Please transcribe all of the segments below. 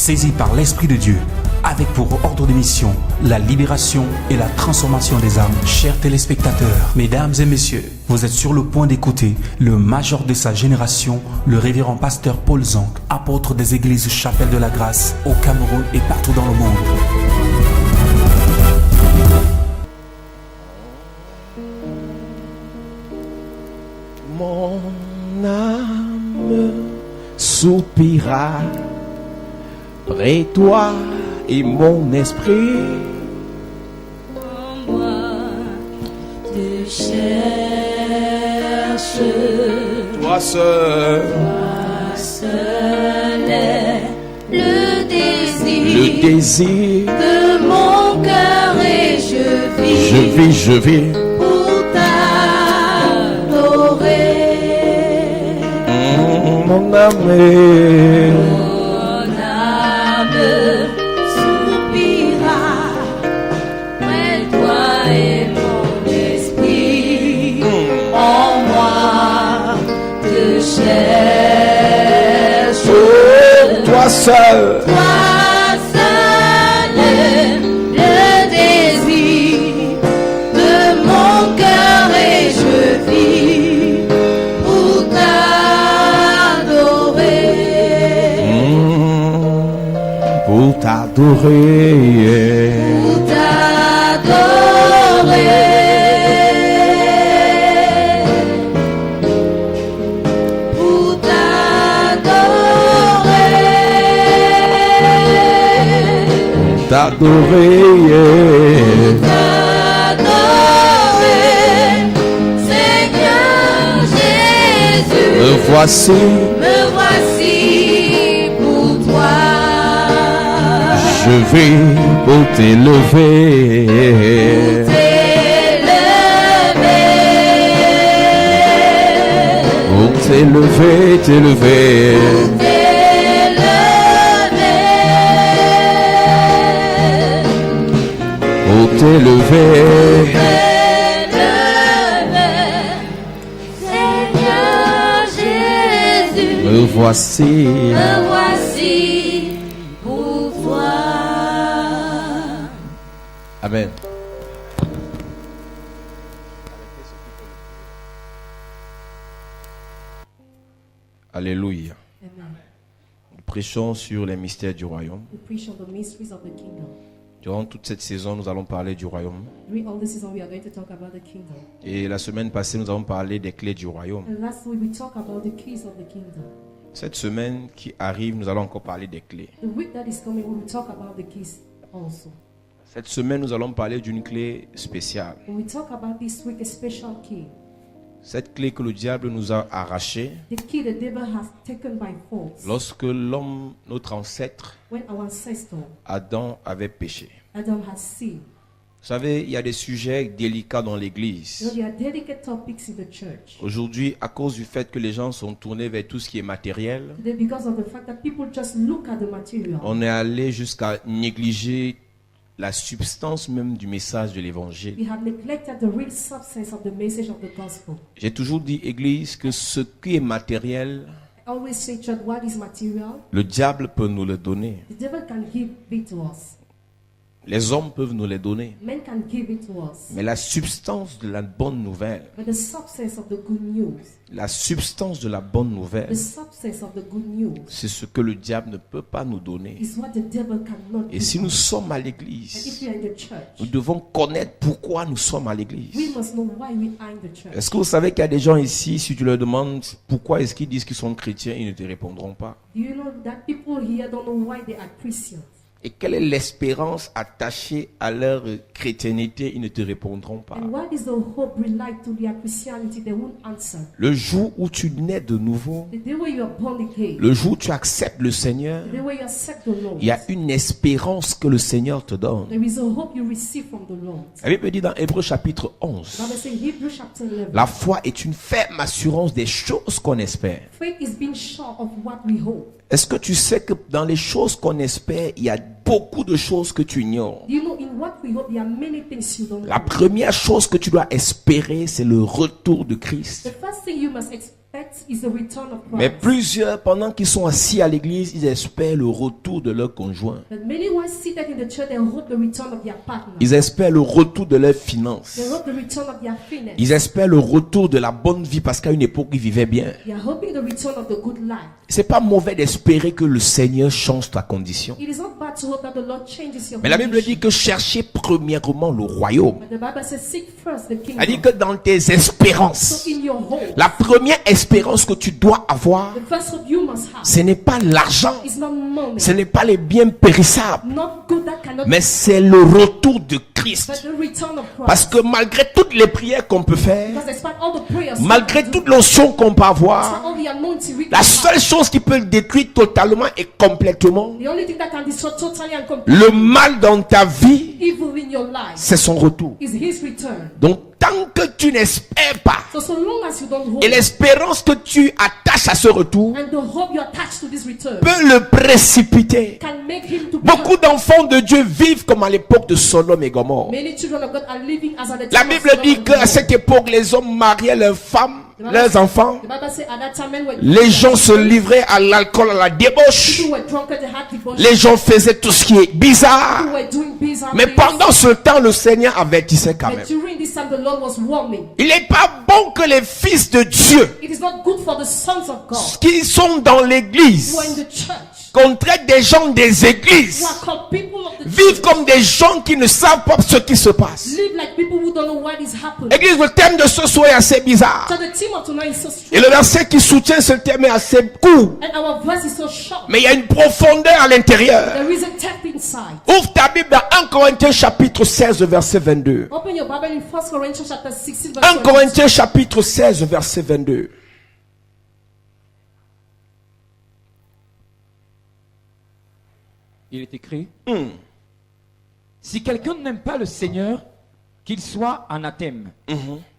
saisi par l'Esprit de Dieu, avec pour ordre de mission la libération et la transformation des âmes. Chers téléspectateurs, mesdames et messieurs, vous êtes sur le point d'écouter le major de sa génération, le révérend pasteur Paul Zonk, apôtre des églises Chapelle de la Grâce au Cameroun et partout dans le monde. Mon âme soupira près toi et mon esprit En moi te cherche, toi seul, toi seul est le le désir de mon cœur et je vis pour t'adorer. mon âme Mon âme soupira près de toi et mon esprit en moi te cherche. toi seul, Toi seul le désir de mon cœur et je vis pour t'adorer. pour t'adorer. Pour t'adorer, pour t'adorer, T'adorer, t'adorer, Seigneur Jésus, me voici, me voici pour toi. je vais pour t'élever, pour t'élever, t'élever, pour t'élever. Seigneur Jésus, Me voici, me voici pour toi. amen. Alléluia. Amen. Nous prêchons sur les mystères du royaume. We preach on the mysteries of the kingdom. Durant toute cette saison, nous allons parler du royaume. During all this season, we are going to talk about the kingdom. Et la semaine passée, nous avons parlé des clés du royaume. And last week, we talked about the keys of the kingdom. Cette semaine qui arrive, nous allons encore parler des clés. The week that is coming, we will talk about the keys also. Cette semaine, nous allons parler d'une clé spéciale. When we talk about this week, a special key. Cette clé que le diable nous a arrachée The key the devil has taken by force. lorsque l'homme, notre ancêtre, When our ancestor, Adam, avait péché. Adam, has sinned. Vous savez, il y a des sujets délicats dans You know, l'église. there are delicate topics in the church. Aujourd'hui, à cause du fait que les gens sont tournés vers tout ce qui est matériel, Today, because of the fact that people just look at the material, on est allé jusqu'à négliger la substance même du message de l'évangile. we have neglected the real substance of the message of the gospel. J'ai toujours dit, Église, que ce qui est matériel, I always say, church, what is material? le diable peut nous le donner. The devil can give it to us. Les hommes peuvent nous les donner. Men can give it to us. Mais la substance de la bonne nouvelle, But the substance of the good news, la substance de la bonne the nouvelle, substance of the good news c'est ce que le diable ne peut pas nous donner. is what the devil cannot Et give si nous us. sommes à And if l'église, we are in the church, nous devons connaître pourquoi nous sommes à we l'église. must know why we are in the church. Est-ce que vous savez qu'il y a des gens ici, si tu leur demandes pourquoi est-ce qu'ils disent qu'ils sont chrétiens, ils ne te répondront pas. Do you know that people here don't know why they are Christians? Et quelle est l'espérance attachée à leur chrétienté, ils ne te répondront pas. And what is the hope relate to their Christianity? They won't answer. Le jour où tu nais de nouveau, The day where you are born again, le jour où tu acceptes le Seigneur, the day where you accept the Lord, il y a une espérance que le Seigneur te donne. there is a hope you receive from the Lord. La Bible dit dans Hébreux chapitre 11, Bible says in Hebrews chapter 11, la foi est une ferme assurance des choses qu'on espère. faith is being sure of what we hope. Est-ce que tu sais que dans les choses qu'on espère, il y a beaucoup de choses que tu ignores? Do you know in what we hope there are many things you don't La know? première chose que tu dois espérer, c'est le retour de Christ. The first thing you must expect is the return of Mais Christ. plusieurs, pendant qu'ils sont assis à l'église, ils espèrent le retour de leur conjoint. But many who are seated in the church, they hope the return of their partner. Ils espèrent le retour de leurs finances. They hope the return of their finance. Ils espèrent le retour de la bonne vie parce qu'à une époque, ils vivaient bien. They are hoping the return of the good life. C'est pas mauvais d'espérer que le Seigneur change ta condition. It is not bad to hope that the Lord changes your Mais la Bible condition. dit que cherchez premièrement le royaume. But the Bible says, seek first the Elle dit kingdom. que dans tes espérances, So in your home, la première espérance que tu dois avoir, the first hope you must have ce n'est pas l'argent, is not money, ce n'est pas les biens périssables, not good that cannot mais c'est le retour de but Christ. the return of Christ. Parce que malgré toutes les prières qu'on peut faire, Because despite all the prayers, malgré toute l'onction qu'on peut despite avoir, all the anointing we la can seule chose qui peut le détruire totalement et complètement, have, the only thing that can destroy totally and completely le mal dans ta vie, evil in your life c'est son retour. is His return. Donc tant que tu n'espères pas, So long as you don't hope, et l'espérance que tu attaches à ce retour and the hope you attach to this return peut le précipiter. can make him to Beaucoup d'enfants de Dieu vivent comme à l'époque de Sodome et Gomorrhe. Many children of God are living as at the La time of Bible Sodom dit and qu'à Gomorrah. cette époque, les hommes mariaient leurs femmes, leurs enfants. The Bible says at that time men were Les gens se livraient à l'alcool, à la débauche. people were drunk, they had debauchery, Les gens faisaient tout ce qui est bizarre. people were doing bizarre Mais things. pendant ce temps, le Seigneur avertissait quand But même. during this time the Lord was warning. Il n'est pas bon que les fils de Dieu It is not good for the sons of God qui sont dans l'église, who are in the church, qu'on traite des gens des églises, who are called people of the vivent church, comme des gens qui ne savent pas ce qui se passe. live like people who don't know what is happening. Église, le thème de ce soir est assez bizarre. So the theme of tonight is so Et strong, le verset qui soutient ce thème est assez court. and our verse is so short. Mais il y a une profondeur à l'intérieur. There is a depth inside. Ouvre ta Bible dans 1 Corinthiens chapitre 16 verset 22. Open your Bible in 1 Corinthians chapter 16 verse 1 22. Corinthiens chapitre 16 verset 22. Il est écrit, si quelqu'un n'aime pas le Seigneur, qu'il soit anathème.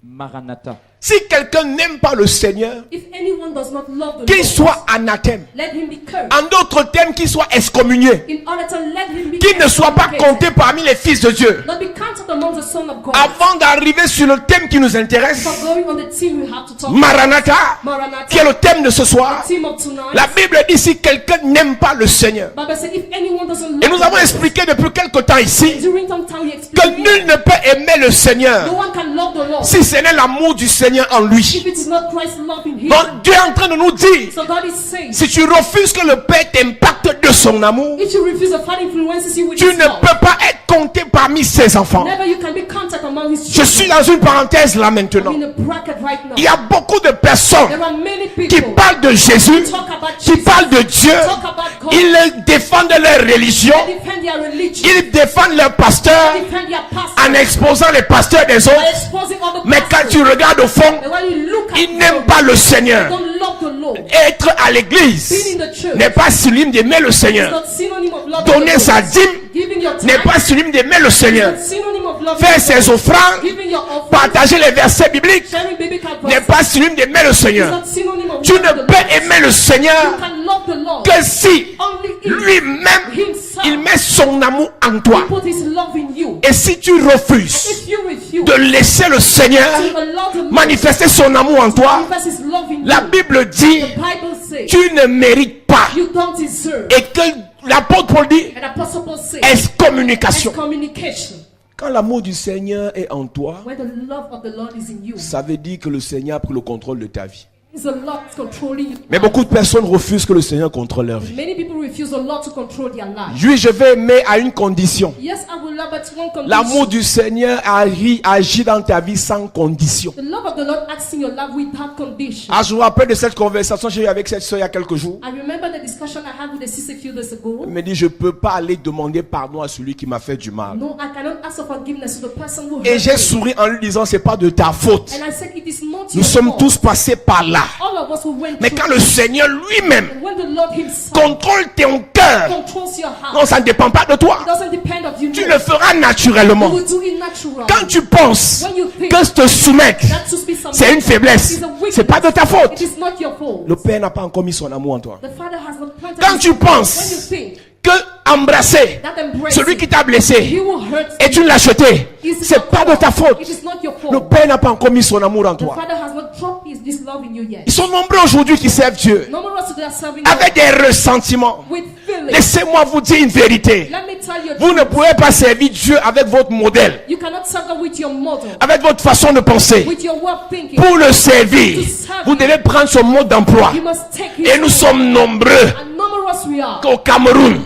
Maranatha. Si quelqu'un n'aime pas le Seigneur, If anyone does not love the qu'il Lord, soit anathème. let him be cursed. En d'autres termes, qu'il soit excommunié. In order to let him be Qu'il ne soit pas excommunicated. compté parmi les fils de Dieu. Not be counted among the son of God. Avant d'arriver sur le thème qui nous intéresse, For going on the team we have to talk Maranatha, Maranatha, qui est le thème de ce soir, team of tonight. la Bible dit si quelqu'un n'aime pas le Seigneur. Bible said if anyone doesn't love Et nous the avons Lord, expliqué depuis quelque temps ici during some time we que explained nul ne peut aimer le no Seigneur one can love the Lord si ce n'est l'amour du Seigneur en lui. if it is not Christ's love in him. Donc Dieu est en train de nous dire, So God is saying, si tu refuses que le Père t'impacte de son amour, if you refuse, the Father influences you with tu his ne love. peux pas être compté parmi ses enfants. Never you can be counted among his Je children. suis dans une parenthèse là I'm maintenant. in a bracket right now. Il y a beaucoup de personnes There are many qui people parlent de Jésus, talk about qui Jesus, parlent de Dieu, talk about God, ils défendent leur religion, they defend their religion, ils défendent leur pasteur they defend their pastor, en exposant les pasteurs des by autres. exposing all the Mais quand pastors. tu regardes au fond, And when you look at ils them, n'aiment pas le they Seigneur. don't love the Lord. Être à l'église Being in the church n'est pas synonyme d'aimer le is Seigneur. not synonym of loving Donner the sa Lord. dîme Giving your time n'est pas synonyme d'aimer le is Seigneur. not synonym of loving Faire the ses Lord. offrandes, Giving your offering, partager les versets bibliques sharing biblical n'est verses pas synonyme d'aimer le is Seigneur. not synonym of Tu loving ne the Lord. peux aimer le You Seigneur can love the Lord que si only if lui-même himself il met son amour en toi. put his love in you. Et si tu refuses If you refuse de laisser le Seigneur to allow the Lord manifester son amour en to toi, manifest his love in la you, Bible dit the Bible says tu ne mérites pas. you don't deserve. Et que l'apôtre Paul dit And Apostle Paul says excommunication. excommunication. Quand l'amour du Seigneur est en toi, When the love of the Lord is in you, ça veut dire que le Seigneur a pris le contrôle de ta vie. it's the Lord controlling you. Mais beaucoup de personnes refusent que le Seigneur contrôle leur vie. Many people refuse the Lord to control their life. Oui, je vais aimer à une condition. Yes, I will love, but one condition. L'amour du Seigneur agit dans ta vie sans condition. The love of the Lord acts in your life without condition. Ah, je me rappelle de cette conversation que j'ai eue avec cette soeur il y a quelques jours. I remember the discussion I had with the sister a few days ago. Elle me dit, je ne peux pas aller demander pardon à celui qui m'a fait du mal. No, I cannot ask for forgiveness to the person who Et hurt j'ai me. souri en lui disant, c'est pas de ta faute. And I said, it is not Nous your sommes fault. tous passés par là. All of us who went Mais through quand le Seigneur lui-même it. When the Lord himself contrôle ton cœur, controls your heart, non, ça ne dépend pas de toi. it doesn't depend of you. Tu no. le feras You naturellement. will do it naturally. Quand tu penses When you think que te soumettre, that to be something, c'est une faiblesse, it is a weakness. c'est pas de ta faute. It is not your fault. Le Père n'a pas encore mis son amour en toi. The Father has not planted Quand his tu love. When you penses think que embrasser that embrace celui qui t'a he blessé will hurt et tu l'as jeté, is c'est not pas de your ta fault. faute. It is not your Le fault. Père n'a pas encore mis son amour en The toi. Father has not dropped his this love in you yet. Ils sont nombreux aujourd'hui qui servent Dieu No more today are serving avec God des ressentiments. with feelings. Laissez-moi vous dire une vérité. Let me tell you, Vous ne pouvez pas servir Dieu avec votre modèle, you cannot serve God with your model, avec votre façon de penser. with your way of thinking. Pour le servir, vous devez prendre son mode d'emploi. You must take his Et nous sommes nombreux and numerous we are. au Cameroun,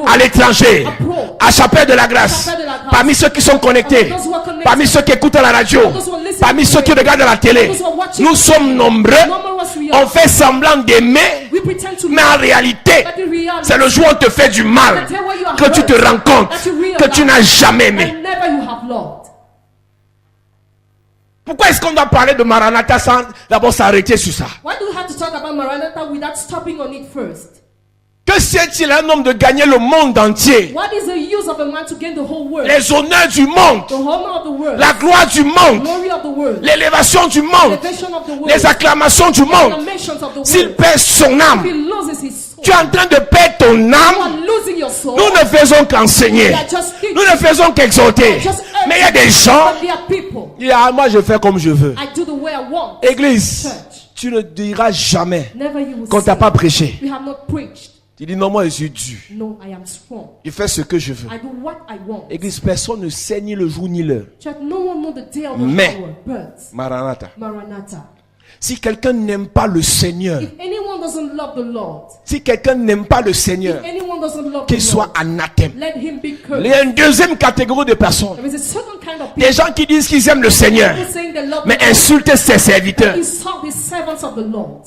à l'étranger, à Chapelle de la Grâce, parmi ceux qui sont connectés, parmi ceux qui écoutent à la radio, parmi ceux qui regardent à la télé. Nous sommes nombreux. Numerous we On are. fait semblant d'aimer, We pretend to mais en réalité, but in reality, c'est le jour où on te fait du mal the day where you are que tu te hurt, rends compte that you realize que tu n'as jamais aimé. and never you have loved. Pourquoi est-ce qu'on doit parler de Maranatha sans d'abord s'arrêter sur ça? Why do we have to talk about Maranatha without stopping on it first? Que sert-il à un homme de gagner le monde entier? What is the use of a man to gain the whole world? Les honneurs du monde, The honor of the world, la gloire du monde, glory of the world, l'élévation du monde, elevation of the world, les acclamations du monde. acclamations of the S'il world. perd son If he âme, loses his soul, tu es en train de perdre ton you âme. are losing your soul. Nous ne faisons qu'enseigner. We are just teaching. Nous ne faisons qu'exhorter. Just Mais il y a des gens, but there are people. il y a, moi je fais comme je veux. I do the way I want. Église, Church. tu ne diras jamais Never you will qu'on t'a say, pas prêché. we have not preached. Tu dis non, moi je suis dur. No, I am strong. Je fais ce que je veux. I do what I want. Église, personne ne sait ni le jour ni l'heure. Church, no one knows the day or the Mais- hour, but Maranatha. Maranatha. Si quelqu'un n'aime pas le Seigneur, If anyone doesn't love the Lord, si quelqu'un n'aime pas le Seigneur, if anyone doesn't love the qu'il soit Lord, anathème. let him be Il cursed. y a une deuxième catégorie de personnes. There is a certain kind of Des people gens qui disent qu'ils aiment le Seigneur, who saying they love mais the Lord, insultent ses serviteurs. insult the servants of the Lord.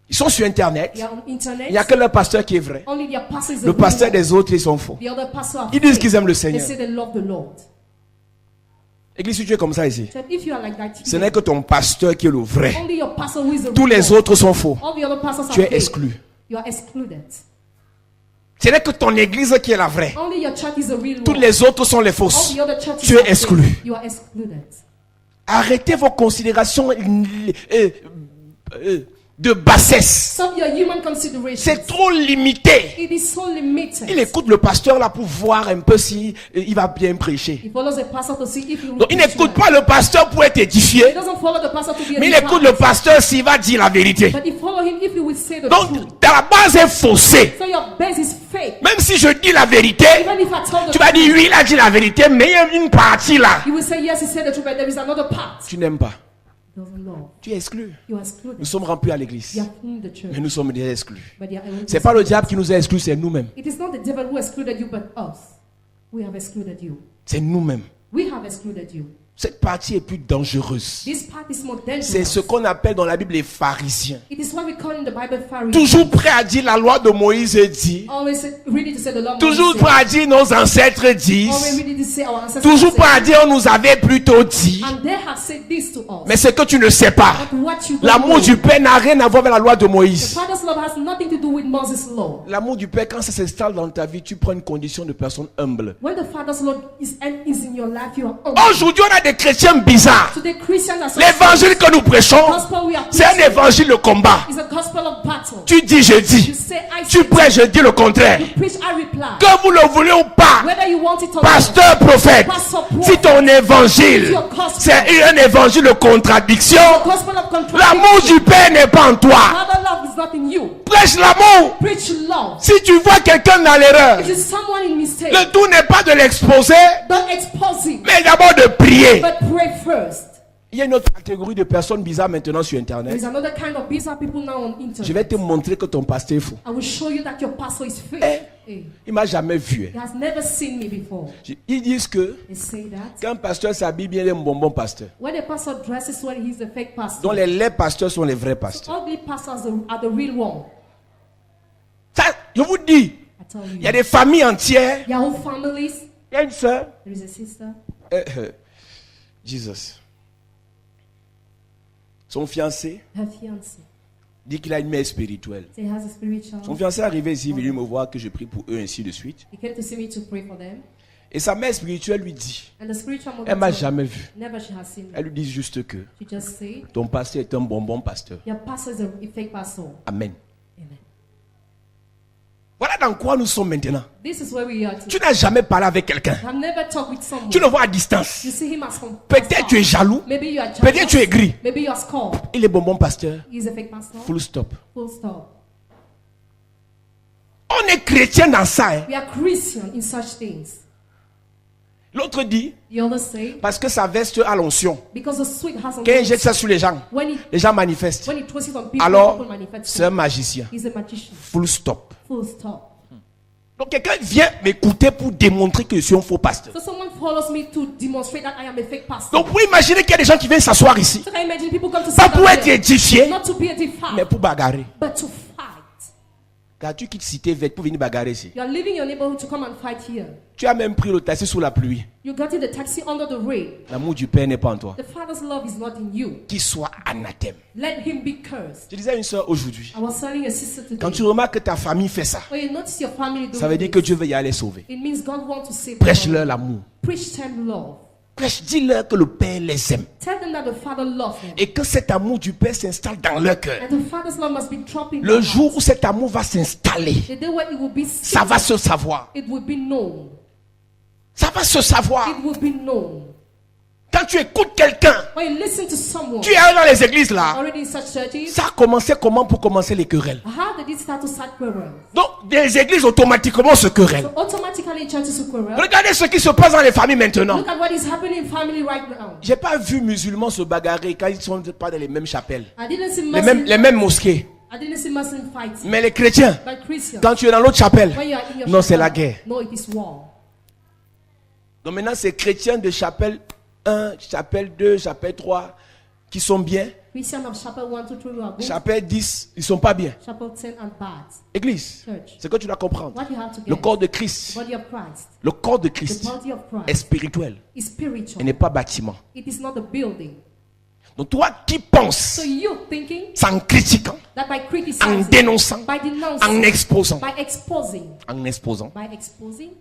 Ils sont sur Internet. They are on internet. Il n'y a que le pasteur qui est vrai. Only their pastor is the Le real pasteur one. des autres, ils sont faux. The other pastor are Ils disent fake. qu'ils aiment le They Seigneur. say they love the Lord. Église, si tu es comme ça ici, Church, if you are like that, ce n'est que ton pasteur qui est le vrai. only your pastor who is the Tous real les one. autres sont faux. All the other pastors Tu are es fake. exclu. You are excluded. Ce n'est que ton église qui est la vraie. Only your church is the real Tous one. les autres sont les All fausses. the other churches Tu es are fake. exclu. You are excluded. Arrêtez vos considérations de bassesse. Stop your human considerations. C'est trop limité. It is so limited. Il écoute le pasteur là pour voir un peu si il va bien prêcher. He follows a pastor to see if he will Donc il preach n'écoute well. pas le pasteur pour être He édifié, doesn't follow the pastor to be mais il edified. écoute le pasteur s'il va dire la vérité. But he follow him if he will say the Donc truth. ta base est faussée. So your base is fake. Même si je dis la vérité, Even if I tell the tu vas dire oui, il a dit la vérité, mais il y a une partie là. you will say yes, he said the truth, but there is another part. Tu n'aimes pas. Doesn't love. Tu es exclu. You are excluded. Nous sommes remplis à l'église, You are in the church. mais nous sommes déjà exclus. But they are C'est pas le diable qui nous a exclus, c'est nous-mêmes. It is not the devil who excluded you, but us. We have excluded you. C'est nous-mêmes. We have excluded you. Cette partie est plus dangereuse. This part is more C'est dangerous. ce qu'on appelle dans la Bible les pharisiens. It is what we call in the Bible Pharisees. Toujours prêt à dire la loi de Moïse dit. Always ready to say the Lord. Toujours Moses prêt said. à dire nos ancêtres Always disent. ready to say our ancestors Toujours said. prêt à dire on nous avait plutôt dit. And they have said this to us. Mais ce que tu ne sais pas, But what you don't l'amour know, du Père n'a rien à voir avec la loi de the Moïse. Father's love has nothing to do with Moses' law. L'amour du Père, quand ça s'installe dans ta vie, tu prends une condition de personne humble. When the Father's love is in your life, you are humble. Aujourd'hui, on a des chrétiens bizarres. Today, Christians are so L'évangile que nous prêchons, gospel we are c'est un preaching évangile de combat. is a gospel of battle. Tu dis, je You dis. say, I Tu say, prêches, je dis le contraire. you preach, I reply. Que vous le voulez ou pas, Whether you want it or pasteur, prophète, si ton évangile, c'est un évangile de contradiction, not, the gospel of contradiction. l'amour du Père n'est pas en toi. Father love is not in you. Prêche l'amour. Preach love. Si tu vois quelqu'un dans l'erreur, If it's someone in mistake, le tout n'est pas de l'exposer, don't expose him, mais d'abord de prier. but pray first. Il y a une autre catégorie de personnes bizarres maintenant sur There Internet. is another kind of bizarre people now on Je internet. vais te montrer que ton pasteur est faux. I will show you that your pastor is fake. Hey, Il m'a jamais vu. he has never seen me before. Ils disent que They say that quand un pasteur s'habille bien, il est un bonbon pasteur. when a pastor dresses well, he's the fake pastor. Donc les pasteurs sont les vrais pasteurs. All the pastors are the real one. Ça, je vous dis, I tell you. il y a des familles entières. Your whole families. Il y a une sœur. There is a sister. Jesus. Son fiancé Her fiancé. dit qu'il a une mère spirituelle. So he has a spiritual. Son fiancé est arrivé ici, il est venu me voir que je prie pour eux, ainsi de suite. He came to see me to pray for them. Et sa mère spirituelle lui dit, And the spiritual mother elle m'a told me, jamais vu. never she has seen me. Elle lui dit juste que She just said, ton pasteur est un bonbon pasteur. your pastor is a fake pastor. Amen. Amen. Voilà dans quoi nous sommes maintenant. This is where we are Tu today. n'as jamais parlé avec quelqu'un. I've never talked with someone. Tu le vois à distance. You see him as from Peut-être tu es jaloux. Maybe you are jealous. Peut-être tu es gris. Maybe you are scorned. Il est bon pasteur. He's a fake pastor. Full stop. Full stop. On est chrétien dans ça. Hein. We are Christian in such things. L'autre dit, The others say, parce que sa veste a l'onction. because the sweet has Quand il jette ça sur les gens, when les gens manifestent. he throws it on people, Alors, people manifest. c'est un magicien. He's a magician. Full stop. Full stop. Donc quelqu'un vient m'écouter pour démontrer que je suis un faux pasteur. So someone follows me to demonstrate that I am a fake pastor. Donc vous imaginez qu'il y a des gens qui viennent s'asseoir ici. So can you imagine people come to Pas sit pour down être here, édifiés, not to be edified, mais pour bagarrer. but to fight. Car tu quittes Cité Verte pour venir bagarrer ici. You are leaving your neighborhood to come and fight here. Tu as même pris le taxi sous la pluie. You got in the taxi under the rain. L'amour du Père n'est pas en toi. The Father's love is not in you. Qu'il soit anathème. Let him be cursed. Je disais à une soeur aujourd'hui. I was telling a sister today. Quand tu remarques que ta famille fait ça, When you notice your family doing ça veut dire que Dieu veut y aller sauver. it means God wants to save Prêche-leur them. l'amour. Preach them love. Prêche, dis-leur que le Père les aime. Tell them that the Father loves them. Et que cet amour du Père s'installe dans leur cœur. And the Father's love must be dropping. Le jour où cet amour va s'installer, The day where it will be ça va se savoir. it will be known. Ça va se savoir. It will be known. Quand tu écoutes quelqu'un, When you listen to someone tu es allé dans les églises là. already in such churches, Ça a commencé comment pour commencer les querelles? how did it start to start quarrel? Donc, des églises automatiquement se querellent. So automatically churches will quarrel. Regardez ce qui se passe dans les familles maintenant. Look at what is happening in family right now. J'ai pas vu musulmans se bagarrer quand ils sont pas dans les mêmes chapelles, I didn't see les mêmes mosquées. I didn't see Muslim fighting. Mais les chrétiens, But Christians, quand tu es dans l'autre chapelle, when you are in your non, c'est chapel, la guerre. No, it is war. Donc maintenant, c'est chrétiens de chapelle 1, chapelle 2, chapelle 3 qui sont bien. Christians of chapel 1, 2, 3 are good. Chapelle 10, ils sont pas bien. Chapel 10 and bad. Église, Church. c'est que tu dois comprendre. What you have to Le get. corps de Christ, Body of Christ. le corps de The Christ body of est Christ spirituel is spiritual. et n'est pas bâtiment. It is not a building. Donc toi qui penses, So you thinking c'est en critiquant, that by en criticizing, dénonçant, by denouncing, en exposant, by exposing,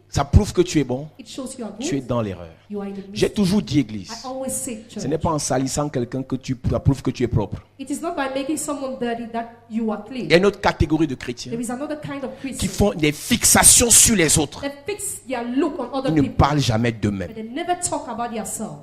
ça prouve que tu es bon, it shows you are tu es good. dans l'erreur. You are in the J'ai midst. toujours dit, Église, I always say, church, ce n'est pas en salissant quelqu'un que tu prouves que tu es propre. it is not by making someone dirty that you are clean. Il y a une autre catégorie de chrétiens There is another kind of qui Christian font des fixations sur les autres. that fix their look on other Ils ne people, parlent jamais d'eux-mêmes. but they never talk about themselves.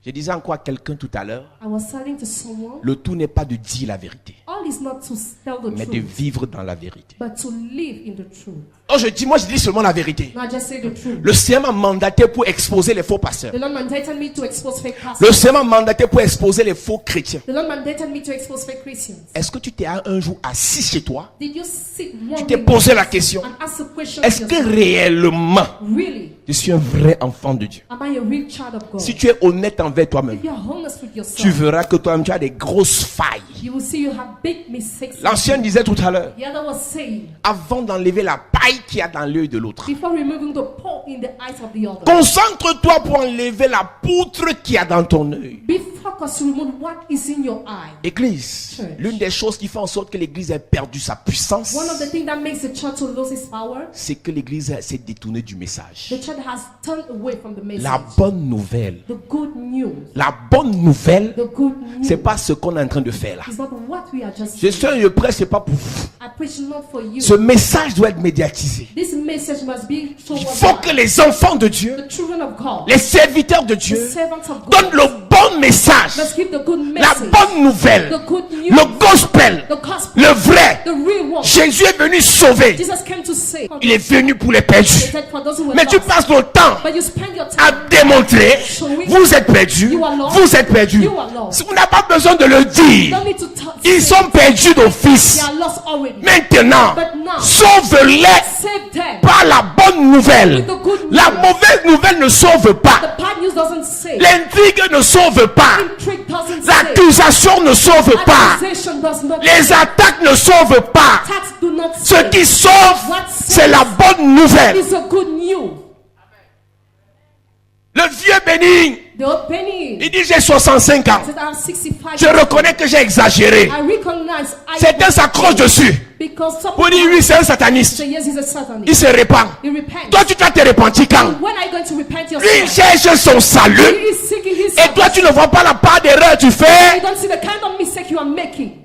Je disais encore à quelqu'un tout à l'heure, I was telling to someone, le tout n'est pas de dire la vérité, all is not to tell the mais de truth, vivre dans la vérité. but to live in the truth. Oh, je dis seulement la vérité. Not just say the truth. Le Seigneur m'a mandaté pour exposer les faux pasteurs. The Lord mandated me to expose fake Le pastors. Seigneur m'a mandaté pour exposer les faux chrétiens. The Lord mandated me to expose fake Christians. Est-ce que tu t'es un jour assis chez toi? Did you sit Tu one t'es day posé la question, and ask the question est-ce to que yourself, réellement really, je suis un vrai enfant de Dieu? am I a real child of God? Si tu es honnête envers toi-même, If you are honest with yourself, tu verras que toi-même tu as des grosses failles. you will see you have big mistakes. L'ancien disait tout à l'heure, The other was saying, avant d'enlever la paille qu'il y a dans l'œil de l'autre, before removing the pole in the eyes of the other, concentre-toi pour enlever la poutre qu'il y a dans ton œil. be focused to remove what is in your eye. Église, Church. l'une des choses qui fait en sorte que l'église ait perdu sa puissance, One of the things that makes the church to lose its power, c'est que l'église s'est détournée du message. the church has turned away from the message. La bonne nouvelle, The good news, la bonne nouvelle, the good news c'est pas ce qu'on est en train de faire là. is not what we are just Je saying. sais, je prêche, c'est pas pour vous. I preach not for you. Ce message doit être médiatisé. This message must be so Il faut que les enfants de Dieu, the children of God, les serviteurs de the Dieu, servants of donnent God, le bon message, must give the good la message, bonne nouvelle, the good news, le gospel, the gospel, le vrai. the real one. Jésus est venu sauver. Jesus came to save. Il est venu pour les perdus. He said for those who were Mais tu lost. passes ton temps But you spend your à time démontrer, vous êtes perdus, You are lost. vous êtes perdus. You are lost. On n'a pas besoin de le You dire. don't need to Ils say sont perdus they d'office. are lost already. Maintenant, But now, sauve-les save them. par la bonne nouvelle. With the good news. La mauvaise nouvelle ne sauve pas. The bad news doesn't save. L'intrigue ne sauve pas. Intrigue doesn't save. L'accusation ne sauve pas. Accusation does not Les save. attaques ne sauvent pas. Attacks do not Ce save. qui sauve, What c'est la bonne nouvelle. is a good news. Le vieux béni, The old penny il dit j'ai 65 ans. said I have 65. Je reconnais que j'ai exagéré. I recognize Certains s'accrochent dessus. because some Pour dire oui, c'est un sataniste. say yes, he's a Satanist. Il se répand. He repents. Toi, tu dois te repentir quand? When are you going to repent Lui, il yourself? cherche son He salut. is seeking his Et toi, tu ne vois pas la part d'erreur que tu You fais. don't see the kind of mistake you are making.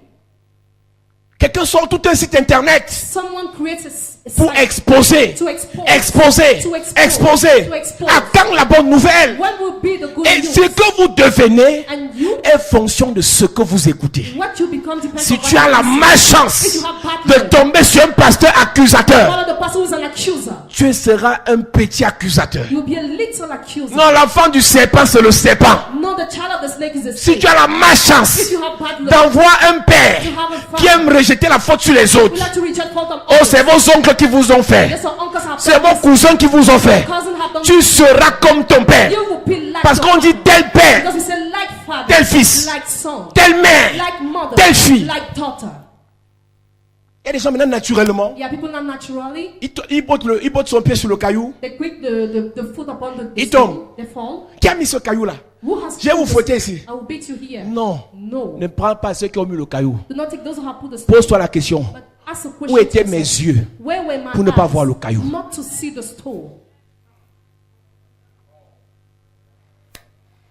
Quelqu'un sort tout un site internet. Someone creates pour exposer, to expose, exposer, to expose, exposer. to expose. Attends la bonne nouvelle. When will be the good Et news? ce que vous devenez And you, est fonction de ce que vous écoutez. what you become depends Si on tu what as you la listen. malchance If you have bad de luck, tomber sur un pasteur accusateur, follow the person who is an accuser. tu seras un petit accusateur. You'll be a little accuser. Non, l'enfant du serpent, c'est le serpent. No, the child of the snake is the Si snake. tu as la malchance If you have bad luck, d'envoir un père you have a qui father aime rejeter la faute sur les who autres, like to reject fault on oh, others. c'est vos oncles qui vous ont fait. Yes, our uncles have C'est done vos this. cousins qui vous ont fait. Cousin have done Tu this. seras comme ton père. You will be like Parce your qu'on dit father. tel père, Because we say like father, tel fils, like son, telle mère. like mother, telle fille. like daughter. Il y a des gens maintenant naturellement, Yeah, people not naturally. ils bottent son pied sur le caillou. They quick the foot upon the Ils stone, tombent. they fall. Qui a mis ce caillou là? Who has Je vais vous put this- fouetter ici. I will beat you here. Non. No. Ne prends pas ceux qui ont mis le caillou. Do not take those who have put the stone. Pose-toi la question. But ask a question Où étaient to mes yourself. yeux Where were my pour ne pas eyes voir le caillou? not to see the stone?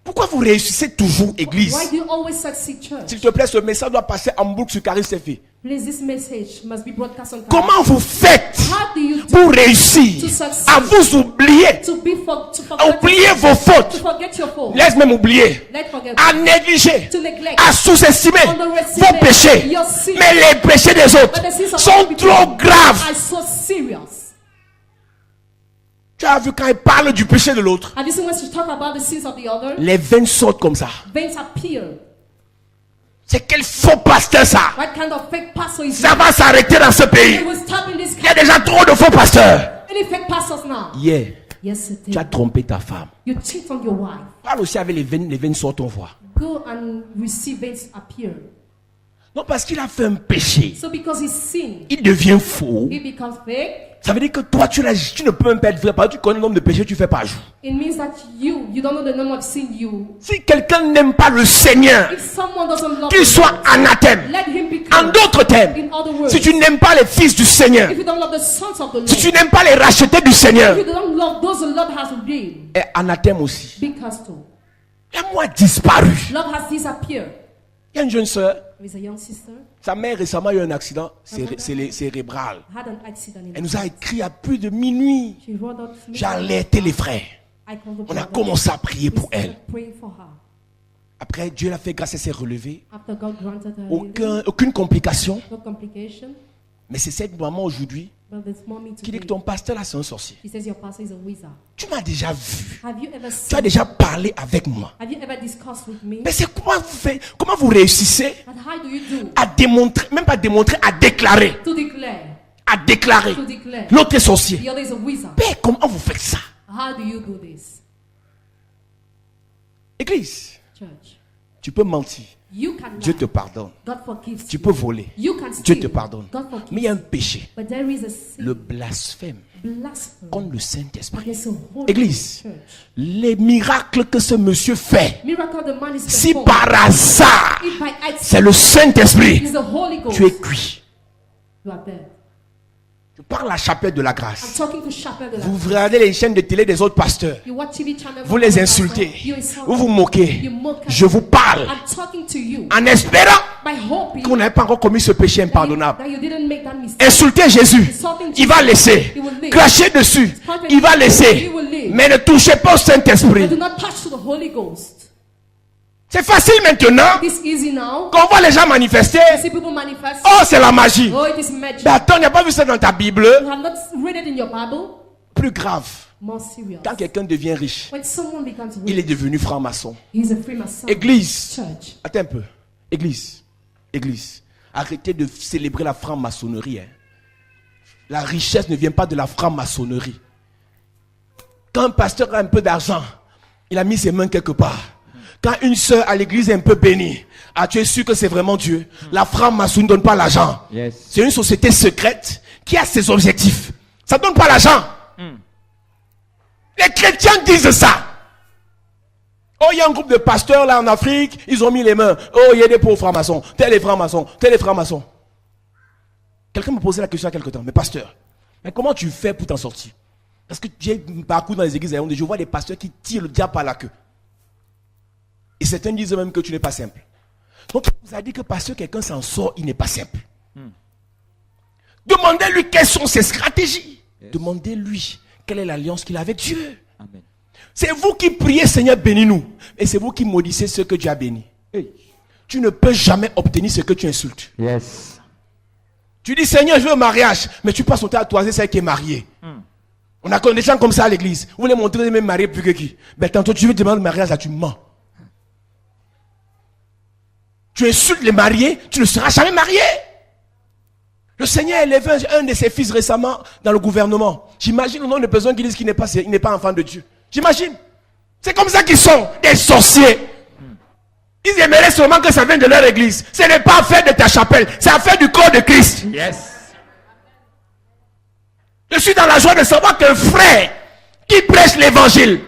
Pourquoi vous réussissez toujours, église? Why do you always succeed, church? S'il te plaît, ce message doit passer en boucle sur Caris TV. Please, this message must be broadcast on Comment vous faites How do you do pour réussir to succeed? à vous oublier, to à oublier vos to fautes? forget your fault? Laisse même oublier. Let's forget. À négliger, To neglect. à sous-estimer Underestimate vos péchés. your sin. Mais les péchés des autres But the sins of sont other people trop graves. are so serious. Tu as vu quand il parle du péché de l'autre, Have you seen when you talk about the sins of the other? les veines sortent comme ça. Veins appear. C'est quel faux pasteur ça? What kind of fake pastor is Ça va s'arrêter dans ce It pays. will stop in this Il y a country. déjà trop de faux pasteurs. Any fake pastors now? Hier, Yes, it tu as is. trompé ta femme. You cheat on your wife. Parle aussi avec les veines sortent, on voit. Go and receive veins appear. Non, parce qu'il a fait un péché. So because he sinned, Il devient faux. he becomes fake. Ça veut dire que toi, tu ne peux même pas être vrai parce que tu connais le nombre de péchés que tu fais par jour. It means that you don't know the number of sin you. Si quelqu'un n'aime pas le Seigneur, If someone doesn't love qu'il the soit Lord, anathème. let him be En cursed. d'autres termes, In other words, si tu n'aimes pas les fils du Seigneur, if you don't love the sons of the Lord, si tu n'aimes pas les rachetés du Seigneur, if you don't love those the Lord has ordained, est anathème aussi. be cursed too. La moi disparu. Lord has disappeared. Il y a une jeune sœur, There is a young sister sa mère récemment a eu un accident cérébral. had an accident in Elle nous a écrit à plus de minuit. She wrote out to me. J'ai alerté les frères. I called the On a brother. commencé à prier We pour started elle. praying for her. Après, Dieu l'a fait grâce, elle s'est relevée. After God granted her healing, Aucune complication. no complication. Mais c'est cette maman aujourd'hui But this mommy qui dit today, que ton pasteur là, c'est un sorcier. he says your pastor is a wizard. Tu m'as déjà vu. Have you ever Tu as seen? déjà parlé avec moi. Have you ever discussed with me? Mais c'est comment vous réussissez And how do you do à démontrer, même pas démontrer, à déclarer. to declare? À déclarer. To declare. L'autre est sorcier. The other is a wizard. Mais comment vous faites ça? How do you do this, Église, church? tu peux mentir. You can Dieu lie. te pardonne. God forgives Tu you. peux voler. You can Dieu steal. te pardonne. God forgives Mais il y a un you. péché. But there is a sin. Le blasphème Blasphemy contre le Saint-Esprit. against the Holy Église, Church. les miracles que ce monsieur fait, Miracle the man is si performed. par hasard, If by c'est accident le Saint-Esprit, it is the Holy Ghost, tu es cuit. you are dead. Je parle à la chapelle de la I'm grâce. talking to Chapel de la. Vous regardez les chaînes de télé des autres pasteurs. You watch TV channel. Vous les insultez. You insult Vous vous them. moquez. You mock Je vous parle I'm talking to you en espérant by hoping qu'on n'ait pas encore commis ce péché impardonnable. that you didn't make that mistake. Insulter Jésus, il va laisser. Cracher dessus, il va laisser. Mais ne touchez pas au But do Saint-Esprit. not touch to the Holy Ghost. C'est facile maintenant This easy now. qu'on voit les gens manifester. You see people manifest. Oh, c'est la magie. Oh, it is magic. Mais attends, il n'y a pas vu ça dans ta Bible. You have not read it in your Bible. Plus grave, More serious. quand quelqu'un devient riche, When someone becomes il est rich, devenu franc-maçon. he's a Freemason. Église, Church. attends un peu. Église, arrêtez de célébrer la franc-maçonnerie. Hein. La richesse ne vient pas de la franc-maçonnerie. Quand un pasteur a un peu d'argent, il a mis ses mains quelque part. Quand une sœur à l'église est un peu bénie, tu es sûr que c'est vraiment Dieu. La franc-maçonnerie ne donne pas l'argent. Yes. C'est une société secrète qui a ses objectifs. Ça ne donne pas l'argent. Les chrétiens disent ça. Oh, il y a un groupe de pasteurs là en Afrique, ils ont mis les mains. Oh, il y a des pauvres francs-maçons. Tel est franc-maçon, tel est franc-maçon. Quelqu'un me posait la question il y a quelque temps. Mais pasteur, mais comment tu fais pour t'en sortir? Parce que j'ai parcouru dans les églises, je vois des pasteurs qui tirent le diable par la queue. Et certains disent même que tu n'es pas simple. Donc, vous avez dit que parce que quelqu'un s'en sort, il n'est pas simple. Demandez-lui quelles sont ses stratégies. Demandez-lui quelle est l'alliance qu'il a avec Dieu. Amen. C'est vous qui priez, Seigneur, bénis-nous. Et c'est vous qui maudissez ceux que Dieu a bénis. Hey. Tu ne peux jamais obtenir ce que tu insultes. Yes. Tu dis, Seigneur, je veux un mariage. Mais tu passes ton temps à toiser celle qui est mariée. On a des gens comme ça à l'église. Vous voulez montrer les mêmes mariés plus que qui? Ben, tantôt, tu veux demander le mariage, là, tu mens. Tu insultes les mariés, tu ne seras jamais marié. Le Seigneur a élevé un de ses fils récemment dans le gouvernement. J'imagine le nombre de personnes qui disent qu'il n'est pas enfant de Dieu. J'imagine. C'est comme ça qu'ils sont, des sorciers. Ils aimeraient seulement que ça vienne de leur église. Ce n'est pas affaire de ta chapelle, c'est affaire du corps de Christ. Yes. Je suis dans la joie de savoir qu'un frère qui prêche l'évangile,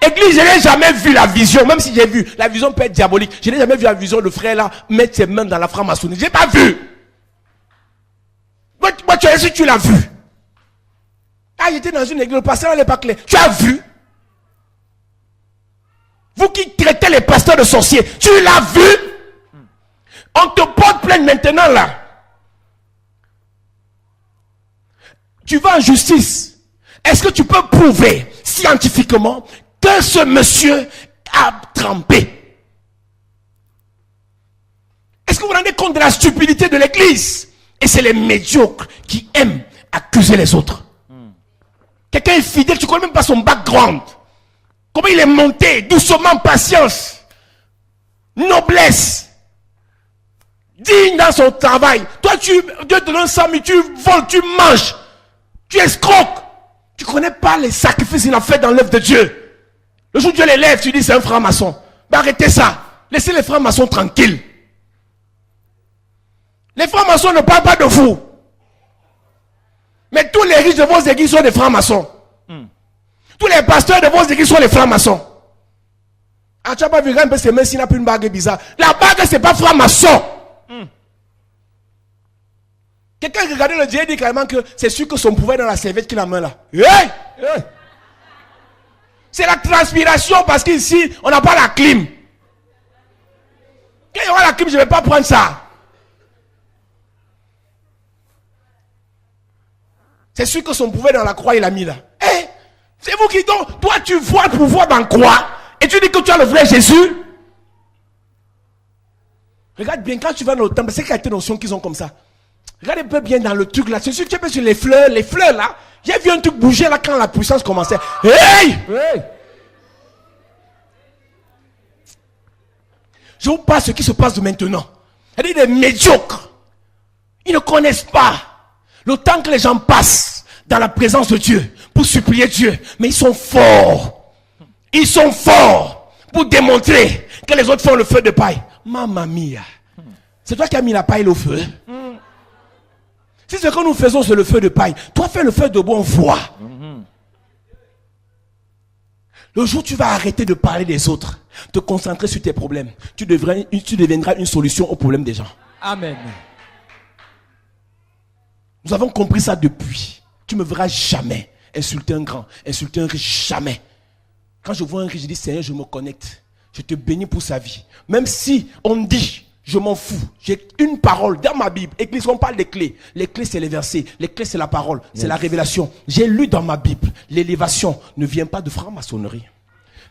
église, je n'ai jamais vu la vision, même si j'ai vu, la vision peut être diabolique. Je n'ai jamais vu la vision de frère là mettre ses mains dans la franc-maçonnerie. Je n'ai pas vu. Moi, tu as dit, tu l'as vu. Ah, j'étais dans une église, le pasteur n'est pas clair. Tu as vu. Vous qui traitez les pasteurs de sorciers, tu l'as vu. On te porte plainte maintenant là. Tu vas en justice. Est-ce que tu peux prouver scientifiquement que ce monsieur a trempé? Est-ce que vous vous rendez compte de la stupidité de l'église? Et c'est les médiocres qui aiment accuser les autres. Quelqu'un est fidèle, tu ne connais même pas son background. Comment il est monté, doucement, patience, noblesse, digne dans son travail. Toi, Dieu te donne 100 000, tu voles, tu manges, tu escroques. Tu ne connais pas les sacrifices qu'il a fait dans l'œuvre de Dieu. Le jour où Dieu les lève, tu dis c'est un franc-maçon. Ben arrêtez ça. Laissez les francs-maçons tranquilles. Les francs-maçons ne parlent pas de vous. Mais tous les riches de vos églises sont des francs-maçons. Tous les pasteurs de vos églises sont des francs-maçons. Ah, tu n'as pas vu un peu ces mains s'il n'a plus une bague bizarre. La bague, c'est pas franc-maçon. Quelqu'un qui regardait le Dieu dit carrément que c'est sûr que son pouvoir est dans la serviette qu'il a main là. Hey! C'est la transpiration parce qu'ici, on n'a pas la clim. Quand il y aura la clim, je ne vais pas prendre ça. C'est sûr que son pouvoir est dans la croix, il a mis là. Hey! C'est vous qui donc, toi tu vois le pouvoir dans quoi? Et tu dis que tu as le vrai Jésus? Regarde bien, quand tu vas dans le temple, c'est qu'il y a des notions qu'ils ont comme ça. Regarde un peu bien dans le truc là. C'est sûr que tu es sur les fleurs là. J'ai vu un truc bouger là quand la puissance commençait. Hey! Hey! Je vous parle ce qui se passe de maintenant. Il y a des médiocres. Ils ne connaissent pas le temps que les gens passent dans la présence de Dieu pour supplier Dieu. Mais ils sont forts. Ils sont forts pour démontrer que les autres font le feu de paille. Mamma mia. C'est toi qui as mis la paille au feu. Si ce que nous faisons c'est le feu de paille, toi fais le feu de bonne foi. Le jour où tu vas arrêter de parler des autres, te concentrer sur tes problèmes, tu deviendras une solution aux problèmes des gens. Amen. Nous avons compris ça depuis. Tu ne me verras jamais insulter un grand, insulter un riche, jamais. Quand je vois un riche, je dis Seigneur, je me connecte. Je te bénis pour sa vie. Même si on dit, je m'en fous. J'ai une parole dans ma Bible. Église, on parle des clés. Les clés, c'est les versets. Les clés, c'est la parole. C'est la révélation. J'ai lu dans ma Bible. L'élévation ne vient pas de franc-maçonnerie.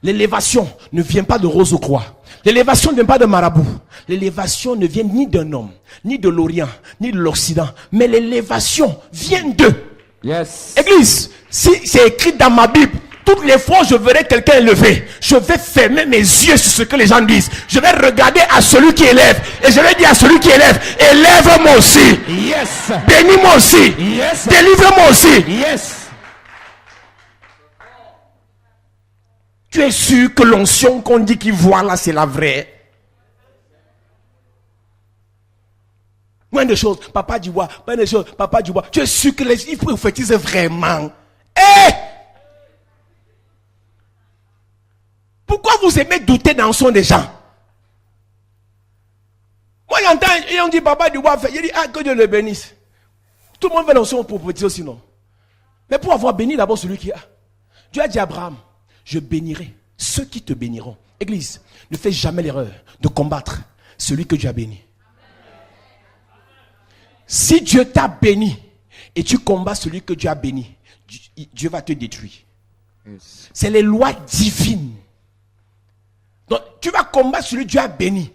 L'élévation ne vient pas de Rose aux Croix. L'élévation ne vient pas de marabout. L'élévation ne vient ni d'un homme, ni de l'Orient, ni de l'Occident. Mais l'élévation vient d'eux. Yes. Église, si c'est écrit dans ma Bible, toutes les fois je verrai quelqu'un élevé, je vais fermer mes yeux sur ce que les gens disent. Je vais regarder à celui qui élève. Et je vais dire à celui qui élève, élève-moi aussi. Yes. Bénis-moi aussi. Yes. Délivre-moi aussi. Yes. Tu es sûr que l'onction qu'on dit qu'il voit là, c'est la vraie? Moins de choses, papa du bois, moins de choses, papa du bois. Tu es sûr que les livres prophétisent vraiment? Eh! Pourquoi vous aimez douter dans le son des gens? Moi j'entends, et on dit papa du bois, il dit, ah, que Dieu le bénisse. Tout le monde veut dans le son prophétiser aussi, non? Mais pour avoir béni d'abord celui qui a. Dieu a dit à Abraham, je bénirai ceux qui te béniront. Église, ne fais jamais l'erreur de combattre celui que Dieu a béni. Si Dieu t'a béni et tu combats celui que Dieu a béni, Dieu va te détruire. Yes. C'est les lois divines. Donc, tu vas combattre celui que Dieu a béni.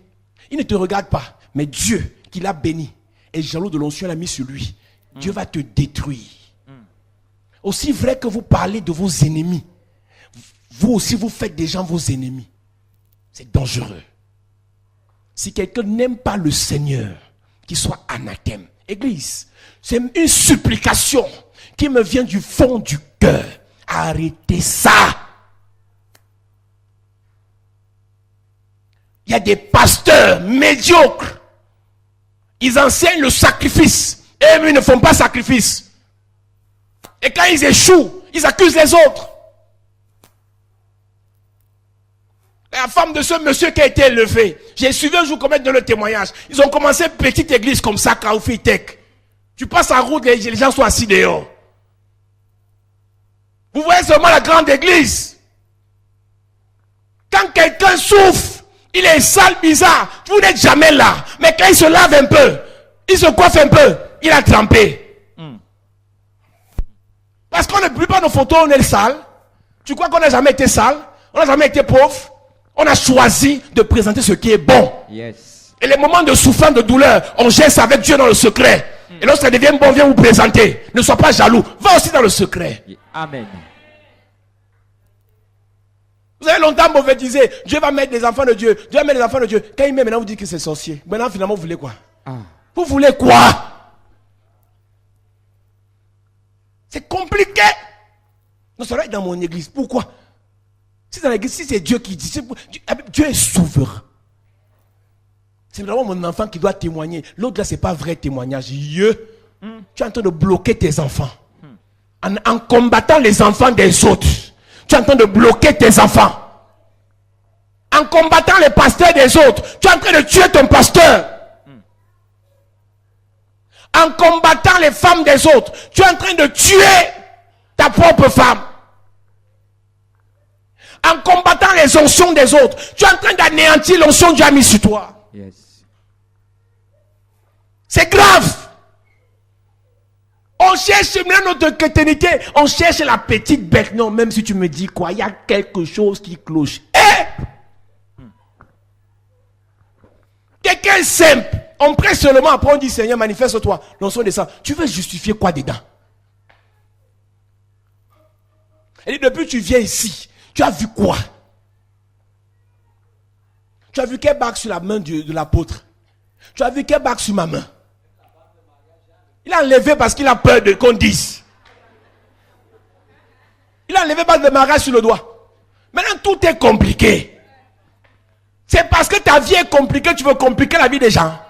Il ne te regarde pas, mais Dieu qui l'a béni est jaloux de l'onction, l'a mis sur lui. Dieu va te détruire. Aussi vrai que vous parlez de vos ennemis, vous aussi vous faites des gens vos ennemis. C'est dangereux. Si quelqu'un n'aime pas le Seigneur, qu'il soit anathème. Église, c'est une supplication qui me vient du fond du cœur. Arrêtez ça. Il y a des pasteurs médiocres. Ils enseignent le sacrifice. Et eux, ils ne font pas sacrifice. Et quand ils échouent, ils accusent les autres. La femme de ce monsieur qui a été élevé, j'ai suivi un jour comme dans le témoignage. Ils ont commencé petite église comme ça, Kaoufi Tech. Tu passes en route, les gens sont assis dehors. Vous voyez seulement la grande église. Quand quelqu'un souffre, il est sale, bizarre, vous n'êtes jamais là. Mais quand il se lave un peu, il se coiffe un peu, il a trempé. Parce qu'on ne publie pas nos photos, on est sale. Tu crois qu'on n'a jamais été sale? On n'a jamais été pauvre? On a choisi de présenter ce qui est bon. Yes. Et les moments de souffrance, de douleur, on gère avec Dieu dans le secret. Et lorsque ça devient bon, viens vous présenter. Ne sois pas jaloux. Va aussi dans le secret. Amen. Vous avez longtemps prophétisé, Dieu va mettre les enfants de Dieu. Dieu va mettre les enfants de Dieu. Quand il met, maintenant vous dites que c'est sorcier. Maintenant finalement vous voulez quoi? Vous voulez quoi? C'est compliqué. Non, ça doit être dans mon église. Pourquoi? Si dans l'église, si c'est Dieu qui dit, Dieu est souverain. C'est vraiment mon enfant qui doit témoigner. L'autre là, c'est pas vrai témoignage. Tu es en train de bloquer tes enfants. En combattant les enfants des autres. Tu es en train de bloquer tes enfants. En combattant les pasteurs des autres. Tu es en train de tuer ton pasteur. En combattant les femmes des autres, tu es en train de tuer ta propre femme. En combattant les onctions des autres, tu es en train d'anéantir l'onction que Dieu a mis sur toi. Yes. C'est grave. On cherche maintenant notre chrétienté, on cherche la petite bête. Non, même si tu me dis quoi, il y a quelque chose qui cloche. Quelqu'un simple. On prête seulement, après on dit Seigneur, manifeste-toi. L'onction descend. Tu veux justifier quoi dedans? Et depuis que tu viens ici, tu as vu quoi? Tu as vu quelle bague sur la main de l'apôtre? Tu as vu quelle bague sur ma main? Il a enlevé parce qu'il a peur de qu'on dise. Il a enlevé bague de mariage sur le doigt. Maintenant tout est compliqué. C'est parce que ta vie est compliquée, tu veux compliquer la vie des gens.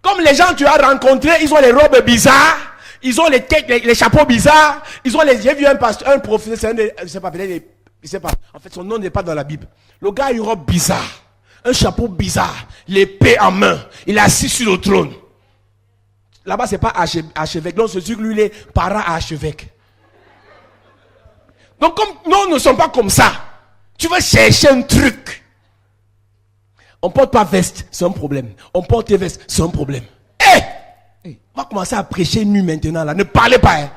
Comme les gens que tu as rencontrés, ils ont les robes bizarres, ils ont les têtes, les chapeaux bizarres, ils ont les. J'ai vu un pasteur, un professeur, je sais pas, je sais pas. En fait, son nom n'est pas dans la Bible. Le gars a une robe bizarre, un chapeau bizarre, l'épée en main. Il est assis sur le trône. Là-bas, c'est pas archevêque. Donc, c'est sûr que lui, il est para-archevêque. Donc, comme nous ne sommes pas comme ça, tu veux chercher un truc. On porte pas veste, c'est un problème. On porte veste, c'est un problème. On va commencer à prêcher nu maintenant là. Ne parlez pas.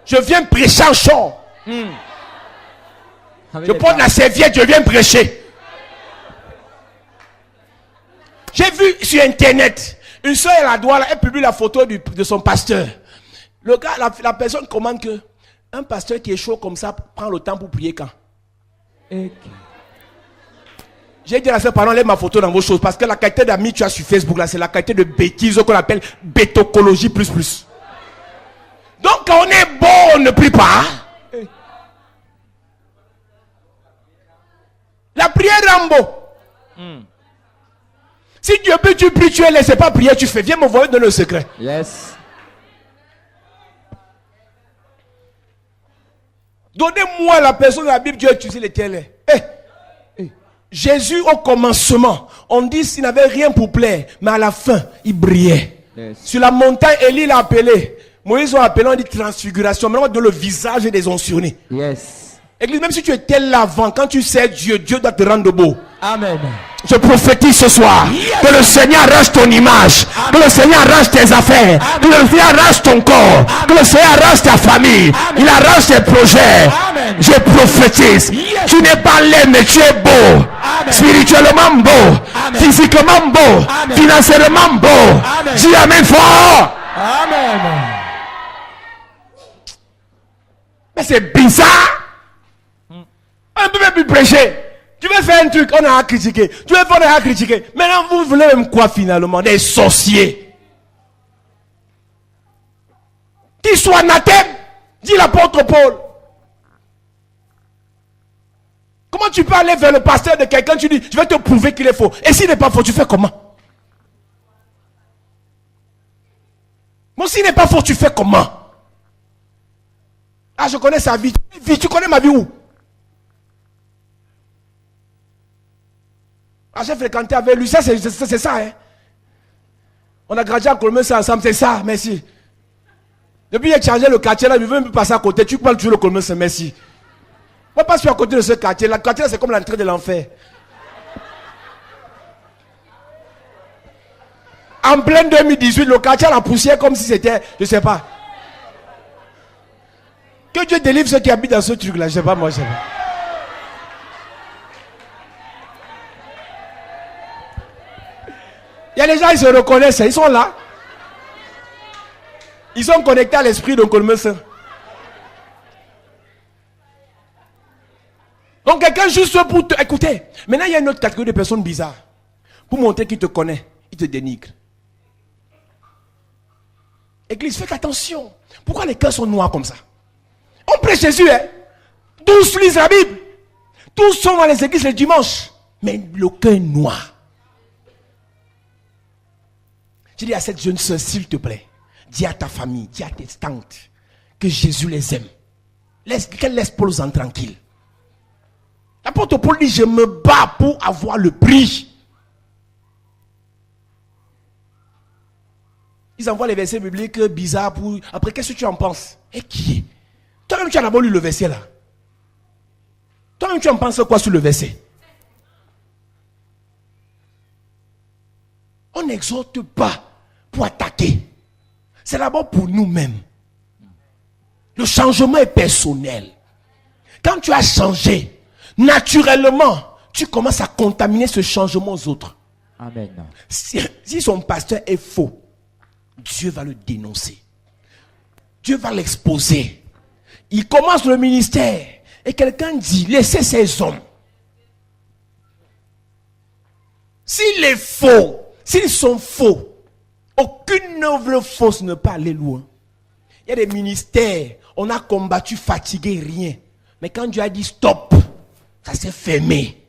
Je viens prêcher en chant. Je porte la serviette, je viens prêcher. J'ai vu sur internet, une soeur elle a droit là, elle publie la photo de son pasteur. Le gars, la personne commande que un pasteur qui est chaud comme ça prend le temps pour prier quand? J'ai dit à ce parent, lève ma photo dans vos choses. Parce que la qualité d'amis tu as sur Facebook là, c'est la qualité de bêtise qu'on appelle bétocologie plus. Donc quand on est bon, on ne prie pas. La prière Rambo. Si Dieu peut, tu pries, tu es laissé pas prier, tu fais. Viens me voir dans le secret. Yes. Donnez-moi la personne de la Bible, Dieu a utilisé les télés. Jésus au commencement, on dit qu'il n'avait rien pour plaire, mais à la fin, il brillait. Yes. Sur la montagne, Élie l'a appelé. Moïse l'a appelé, on dit transfiguration. Maintenant, dans le visage des ontionnés. Yes. Église, même si tu étais l'avant, quand tu sais Dieu, Dieu doit te rendre beau. Amen. Je prophétise ce soir que le Seigneur arrache ton image, que le Seigneur arrache tes affaires, que le Seigneur arrache ton corps, que le Seigneur arrache ta famille, il arrache tes projets. Je prophétise, tu n'es pas laid mais tu es beau, spirituellement beau, physiquement beau, financièrement beau. Dis amen fort. Amen. Mais c'est bizarre. On peut même plus prêcher. Tu veux faire un truc, on a critiqué. Tu veux faire, on a critiqué. Maintenant, vous voulez même quoi finalement? Des sorciers. Qu'ils soient anathèmes, dit l'apôtre Paul. Comment tu peux aller vers le pasteur de quelqu'un, tu dis, je vais te prouver qu'il est faux. Et s'il n'est pas faux, tu fais comment? Moi, s'il n'est pas faux, tu fais comment? Ah, je connais sa vie. Tu connais ma vie où? Ah, j'ai fréquenté avec lui. Ça, c'est ça, hein. On a grandi à Colmès ensemble, c'est ça, merci. Depuis qu'il a changé le quartier là, il ne veut même passer à côté. Tu parles toujours le Colmès, merci. Moi, pas sur à côté de ce quartier. Le quartier là, c'est comme l'entrée de l'enfer. En plein 2018, le quartier a la poussière comme si c'était, je ne sais pas. Que Dieu délivre ceux qui habitent dans ce truc là, je ne sais pas, moi, je ne sais pas. Il y a des gens, ils se reconnaissent, ils sont là. Ils sont connectés à l'esprit de Colmès. Donc quelqu'un juste pour te... Écoutez, maintenant il y a une autre catégorie de personnes bizarres. Pour montrer qu'il te connaît, il te dénigre. Église, faites attention. Pourquoi les cœurs sont noirs comme ça? On prêche Jésus, hein? Tous lisent la Bible. Tous sont dans les églises le dimanche. Mais le cœur est noir. Je dis à cette jeune soeur, s'il te plaît, dis à ta famille, dis à tes tantes que Jésus les aime. Qu'elle laisse Paul tranquille. L'apôtre Paul dit, je me bats pour avoir le prix. Ils envoient les versets bibliques bizarres pour... Après, qu'est-ce que tu en penses? Et qui est? Toi-même, tu as d'abord lu le verset là. Toi-même, tu en penses quoi sur le verset? On n'exhorte pas pour attaquer. C'est d'abord pour nous-mêmes. Le changement est personnel. Quand tu as changé, naturellement, tu commences à contaminer ce changement aux autres. Amen. Si son pasteur est faux, Dieu va le dénoncer. Dieu va l'exposer. Il commence le ministère et quelqu'un dit, laissez ces hommes. S'il est faux, s'ils sont faux, aucune œuvre fausse ne peut aller loin. Il y a des ministères, on a combattu, fatigué, rien. Mais quand Dieu a dit stop, ça s'est fermé.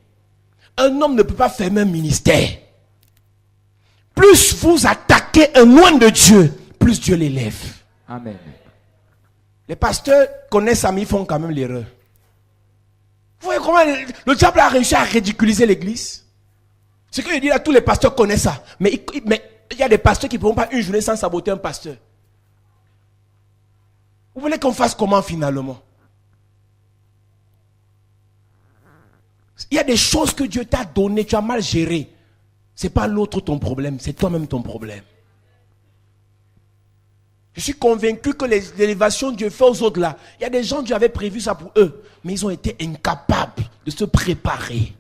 Un homme ne peut pas fermer un ministère. Plus vous attaquez un loin de Dieu, plus Dieu l'élève. Amen. Les pasteurs connaissent ça, mais ils font quand même l'erreur. Vous voyez comment le diable a réussi à ridiculiser l'église? Ce que je dis là, tous les pasteurs connaissent ça. Mais il y a des pasteurs qui ne pourront pas une journée sans saboter un pasteur. Vous voulez qu'on fasse comment finalement? Il y a des choses que Dieu t'a données, tu as mal géré. Ce n'est pas l'autre ton problème, c'est toi-même ton problème. Je suis convaincu que l'élévation que Dieu fait aux autres là, il y a des gens, Dieu avait prévu ça pour eux, mais ils ont été incapables de se préparer.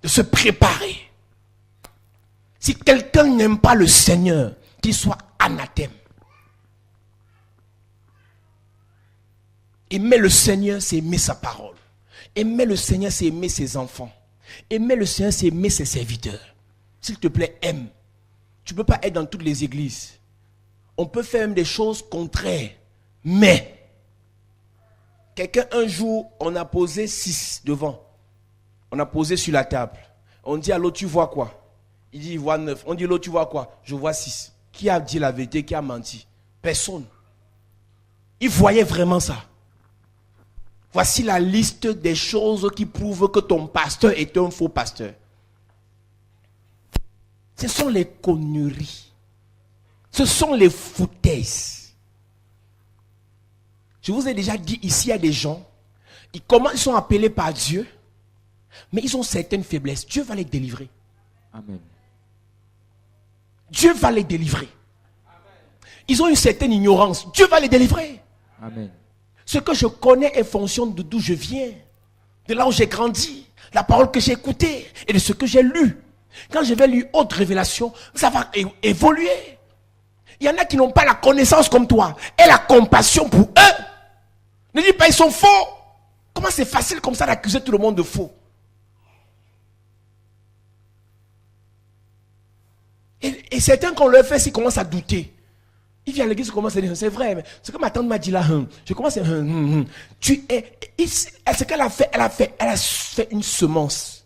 De se préparer. Si quelqu'un n'aime pas le Seigneur, qu'il soit anathème. Aimer le Seigneur, c'est aimer sa parole. Aimer le Seigneur, c'est aimer ses enfants. Aimer le Seigneur, c'est aimer ses serviteurs. S'il te plaît, aime. Tu ne peux pas être dans toutes les églises. On peut faire même des choses contraires. Mais, quelqu'un un jour, on a posé 6 devant. On a posé sur la table. On dit à l'autre, tu vois quoi? Il dit, il voit 9. On dit, l'autre, tu vois quoi? Je vois 6. Qui a dit la vérité? Qui a menti? Personne. Il voyait vraiment ça. Voici la liste des choses qui prouvent que ton pasteur est un faux pasteur. Ce sont les conneries. Ce sont les foutaises. Je vous ai déjà dit, ici, il y a des gens, ils sont appelés par Dieu. Mais ils ont certaines faiblesses. Dieu va les délivrer. Amen. Dieu va les délivrer. Ils ont une certaine ignorance. Dieu va les délivrer. Amen. Ce que je connais est fonction de d'où je viens, de là où j'ai grandi, la parole que j'ai écoutée et de ce que j'ai lu. Quand je vais lire autre révélation, ça va évoluer. Il y en a qui n'ont pas la connaissance comme toi et la compassion pour eux. Ne dis pas ils sont faux. Comment c'est facile comme ça d'accuser tout le monde de faux? Et certains, quand on le fait, s'ils commencent à douter. Il vient à l'église, il commence à dire, c'est vrai, mais ce que ma tante m'a dit là, je commence à... Tu es... Ce qu'elle a fait, elle a fait une semence.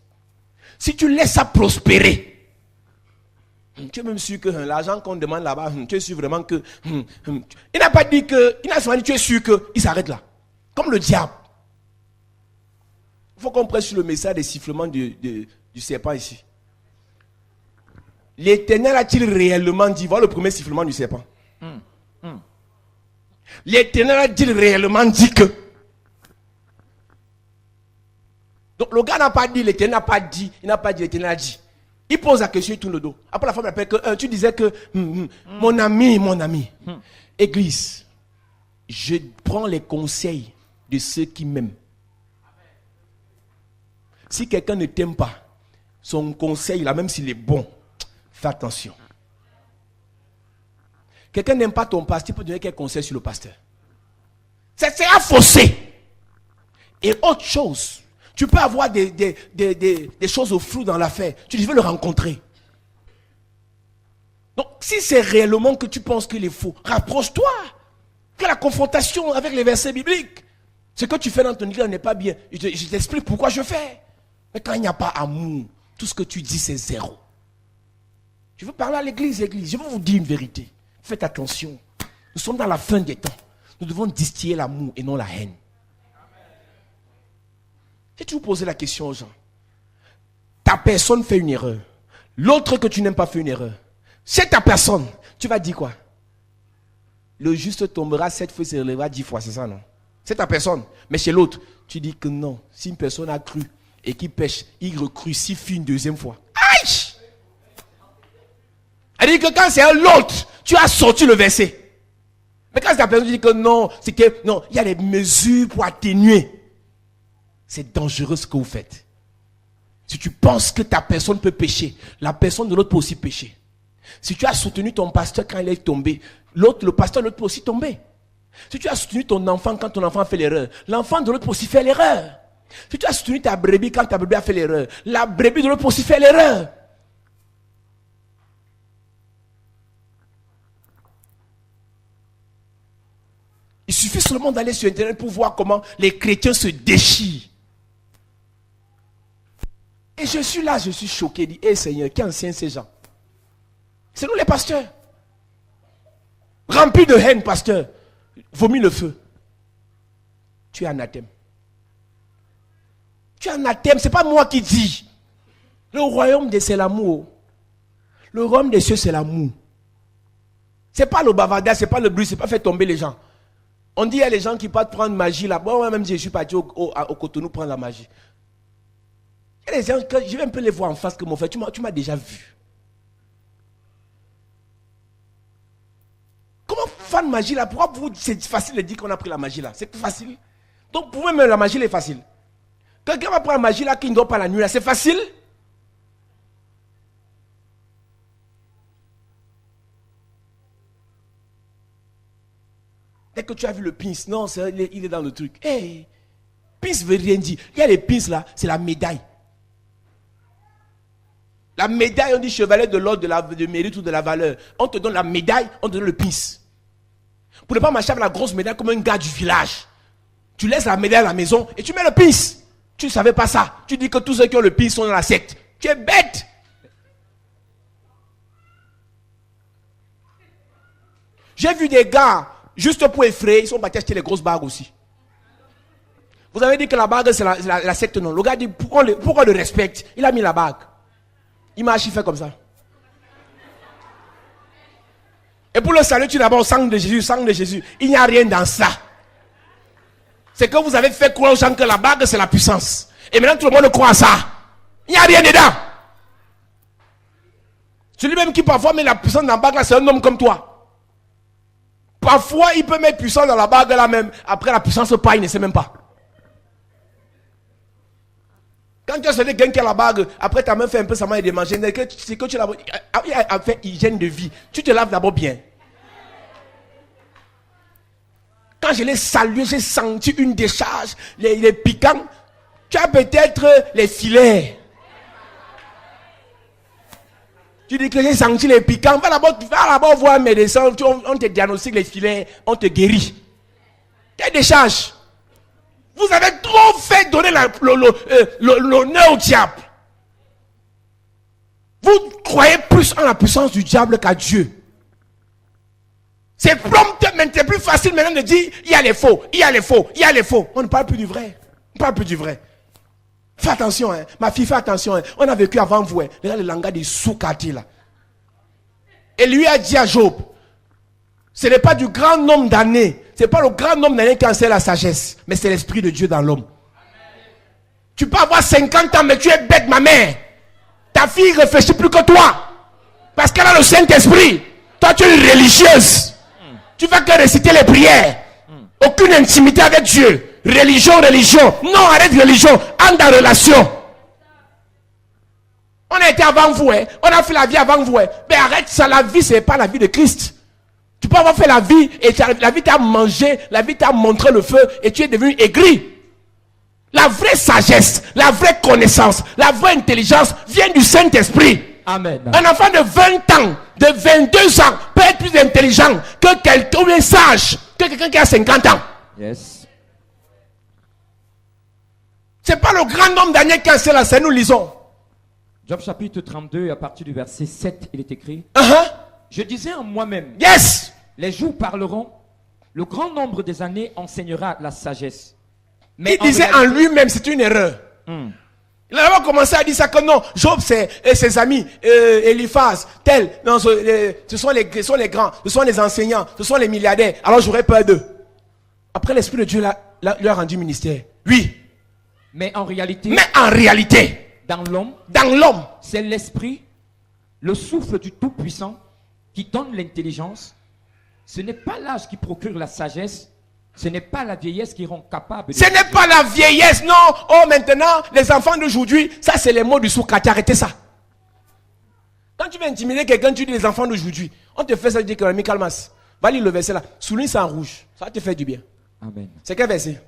Si tu laisses ça prospérer, tu es même sûr que l'argent qu'on demande là-bas, tu es sûr vraiment que... Il n'a pas dit que... Il n'a seulement dit, tu es sûr qu'il s'arrête là. Comme le diable. Il faut qu'on presse sur le message des sifflements du serpent ici. L'Éternel a-t-il réellement dit, voilà le premier sifflement du serpent. L'Éternel a-t-il réellement dit que. Donc le gars n'a pas dit, l'Éternel n'a pas dit, il n'a pas dit, l'Éternel a dit. Il pose la question, il tourne le dos. Après la femme appelle que tu disais que mon ami. Église, je prends les conseils de ceux qui m'aiment. Si quelqu'un ne t'aime pas, son conseil là, même s'il est bon, fais attention. Quelqu'un n'aime pas ton pasteur, tu peux donner quel conseil sur le pasteur? C'est un fossé. Et autre chose, tu peux avoir des choses au flou dans l'affaire. Tu dis, je veux le rencontrer. Donc, si c'est réellement que tu penses qu'il est faux, rapproche-toi. Fais la confrontation avec les versets bibliques. Ce que tu fais dans ton église n'est pas bien. Je t'explique pourquoi je fais. Mais quand il n'y a pas amour, tout ce que tu dis, c'est zéro. Je veux parler à l'église. Je veux vous dire une vérité. Faites attention. Nous sommes dans la fin des temps. Nous devons distiller l'amour et non la haine. J'ai toujours posé la question aux gens. Ta personne fait une erreur. L'autre que tu n'aimes pas fait une erreur. C'est ta personne. Tu vas dire quoi? Le juste tombera 7 fois, se relèvera 10 fois. C'est ça, non? C'est ta personne. Mais chez l'autre, tu dis que non. Si une personne a cru et qui pêche, il recrucifie une deuxième fois. Aïe! Elle dit que quand c'est l'autre, tu as sorti le verset. Mais quand c'est ta personne, tu dis que non, c'est que non, il y a des mesures pour atténuer. C'est dangereux ce que vous faites. Si tu penses que ta personne peut pécher, la personne de l'autre peut aussi pécher. Si tu as soutenu ton pasteur quand il est tombé, le pasteur de l'autre peut aussi tomber. Si tu as soutenu ton enfant quand ton enfant fait l'erreur, l'enfant de l'autre peut aussi faire l'erreur. Si tu as soutenu ta brebis quand ta brebis a fait l'erreur, la brebis de l'autre peut aussi faire l'erreur. Il suffit seulement d'aller sur Internet pour voir comment les chrétiens se déchirent. Et je suis là, je suis choqué. Je dis, hé Seigneur, qui enseigne ces gens? C'est nous les pasteurs. Remplis de haine, pasteur. Vomis le feu. Tu es anathème. Tu es anathème, ce n'est pas moi qui dis. Le royaume des cieux, c'est l'amour. Le royaume des cieux, c'est l'amour. Ce n'est pas le bavardage, ce n'est pas le bruit, ce n'est pas faire tomber les gens. On dit, il y a les gens qui partent prendre magie là. Bon, moi-même, je suis parti au Cotonou prendre la magie. Il y a des gens, je vais un peu les voir en face que mon frère, tu m'as déjà vu. Comment faire de magie là? Pourquoi c'est facile de dire qu'on a pris la magie là? C'est facile. Donc, pour moi-même, la magie là est facile. Quelqu'un va prendre la magie là qui ne dort pas la nuit là, c'est facile. Dès que tu as vu le pince, non, il est dans le truc. Hey, pince veut rien dire. Il y a les pinces là, c'est la médaille. La médaille, on dit chevalier de l'ordre, de mérite ou de la valeur. On te donne la médaille, on te donne le pince. Pour ne pas marcher avec la grosse médaille comme un gars du village. Tu laisses la médaille à la maison et tu mets le pince. Tu ne savais pas ça. Tu dis que tous ceux qui ont le pince sont dans la secte. Tu es bête. J'ai vu des gars, juste pour effrayer, ils sont partis acheter les grosses bagues aussi. Vous avez dit que la bague c'est la secte, non. Le gars dit pourquoi on le respecte. Il a mis la bague. Il m'a fait comme ça. Et pour le salut, tu d'abord sang de Jésus, sang de Jésus. Il n'y a rien dans ça. C'est que vous avez fait croire aux gens que la bague c'est la puissance. Et maintenant tout le monde croit à ça. Il n'y a rien dedans. Celui-même qui parfois met la puissance dans la bague là, c'est un homme comme toi. Parfois il peut mettre puissance dans la bague là même. Après la puissance part, il ne sait même pas. Quand tu as celui quelqu'un qui a la bague, après ta main fait un peu sa main et de manger, c'est que tu as fait hygiène de vie. Tu te laves d'abord bien. Quand je l'ai salué, j'ai senti une décharge, les piquants. Tu as peut-être les filets. Tu dis que j'ai senti les piquants. Va d'abord voir un médecin, on te diagnostique les filets, on te guérit. Quelle décharge! Vous avez trop fait donner l'honneur au diable. Vous croyez plus en la puissance du diable qu'à Dieu. C'est prompt, mais c'est plus facile maintenant de dire il y a les faux, il y a les faux, il y a les faux. On ne parle plus du vrai. On ne parle plus du vrai. Fais attention, hein. Ma fille, fais attention. Hein. On a vécu avant vous. Hein. Regarde le langage des Soukati là. Et lui a dit à Job, ce n'est pas du grand nombre d'années. Ce n'est pas le grand nombre d'années qui enseigne la sagesse. Mais c'est l'esprit de Dieu dans l'homme. Tu peux avoir 50 ans, mais tu es bête, ma mère. Ta fille réfléchit plus que toi. Parce qu'elle a le Saint-Esprit. Toi, tu es une religieuse. Tu vas que réciter les prières. Aucune intimité avec Dieu. Religion. Non, arrête religion. Entre en relation. On a été avant vous. Hein. On a fait la vie avant vous. Hein. Mais arrête ça. La vie, ce n'est pas la vie de Christ. Tu peux avoir fait la vie et la vie t'a mangé, la vie t'a montré le feu et tu es devenu aigri. La vraie sagesse, la vraie connaissance, la vraie intelligence vient du Saint-Esprit. Amen. Un enfant de 20 ans, de 22 ans peut être plus intelligent que quelqu'un sage, que quelqu'un qui a 50 ans. Yes. C'est pas le grand nombre d'années qui enseigne la scène, nous lisons. Job chapitre 32, à partir du verset 7, il est écrit. Je disais en moi-même. Yes. Les jours parleront, le grand nombre des années enseignera la sagesse. Mais il disait en lui-même, c'est une erreur. Il a commencé à dire ça que non, Job c'est ses amis, Eliphaz, tel, non, ce sont les grands, ce sont les enseignants, ce sont les milliardaires, alors j'aurais peur d'eux. Après l'Esprit de Dieu lui a rendu ministère. Oui. Mais en réalité, dans l'homme, c'est l'Esprit, le souffle du Tout-Puissant qui donne l'intelligence. Ce n'est pas l'âge qui procure la sagesse. Ce n'est pas la vieillesse qui rend capable. Ce n'est pas la vieillesse, non. Oh, maintenant, les enfants d'aujourd'hui, ça c'est les mots du Soukati. Arrêtez ça. Quand tu veux intimider quelqu'un, tu dis les enfants d'aujourd'hui. On te fait ça, tu dis que calmas. Va lire le verset là. Souligne ça en rouge. Ça te fait du bien. Amen. C'est quel verset?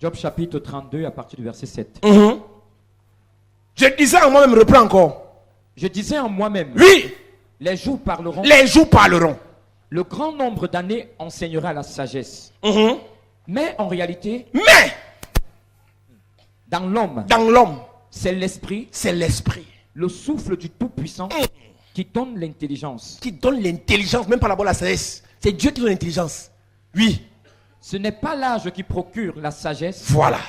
Job chapitre 32 à partir du verset 7. Je disais en moi-même, reprends encore. Je disais en moi-même. Oui. Les jours parleront. Les jours parleront. Le grand nombre d'années enseignera la sagesse. Mais en réalité, dans l'homme, c'est l'esprit, le souffle du Tout-Puissant qui donne l'intelligence. Qui donne l'intelligence, même pas d'abord la sagesse. C'est Dieu qui donne l'intelligence. Oui. Ce n'est pas l'âge qui procure la sagesse. Voilà.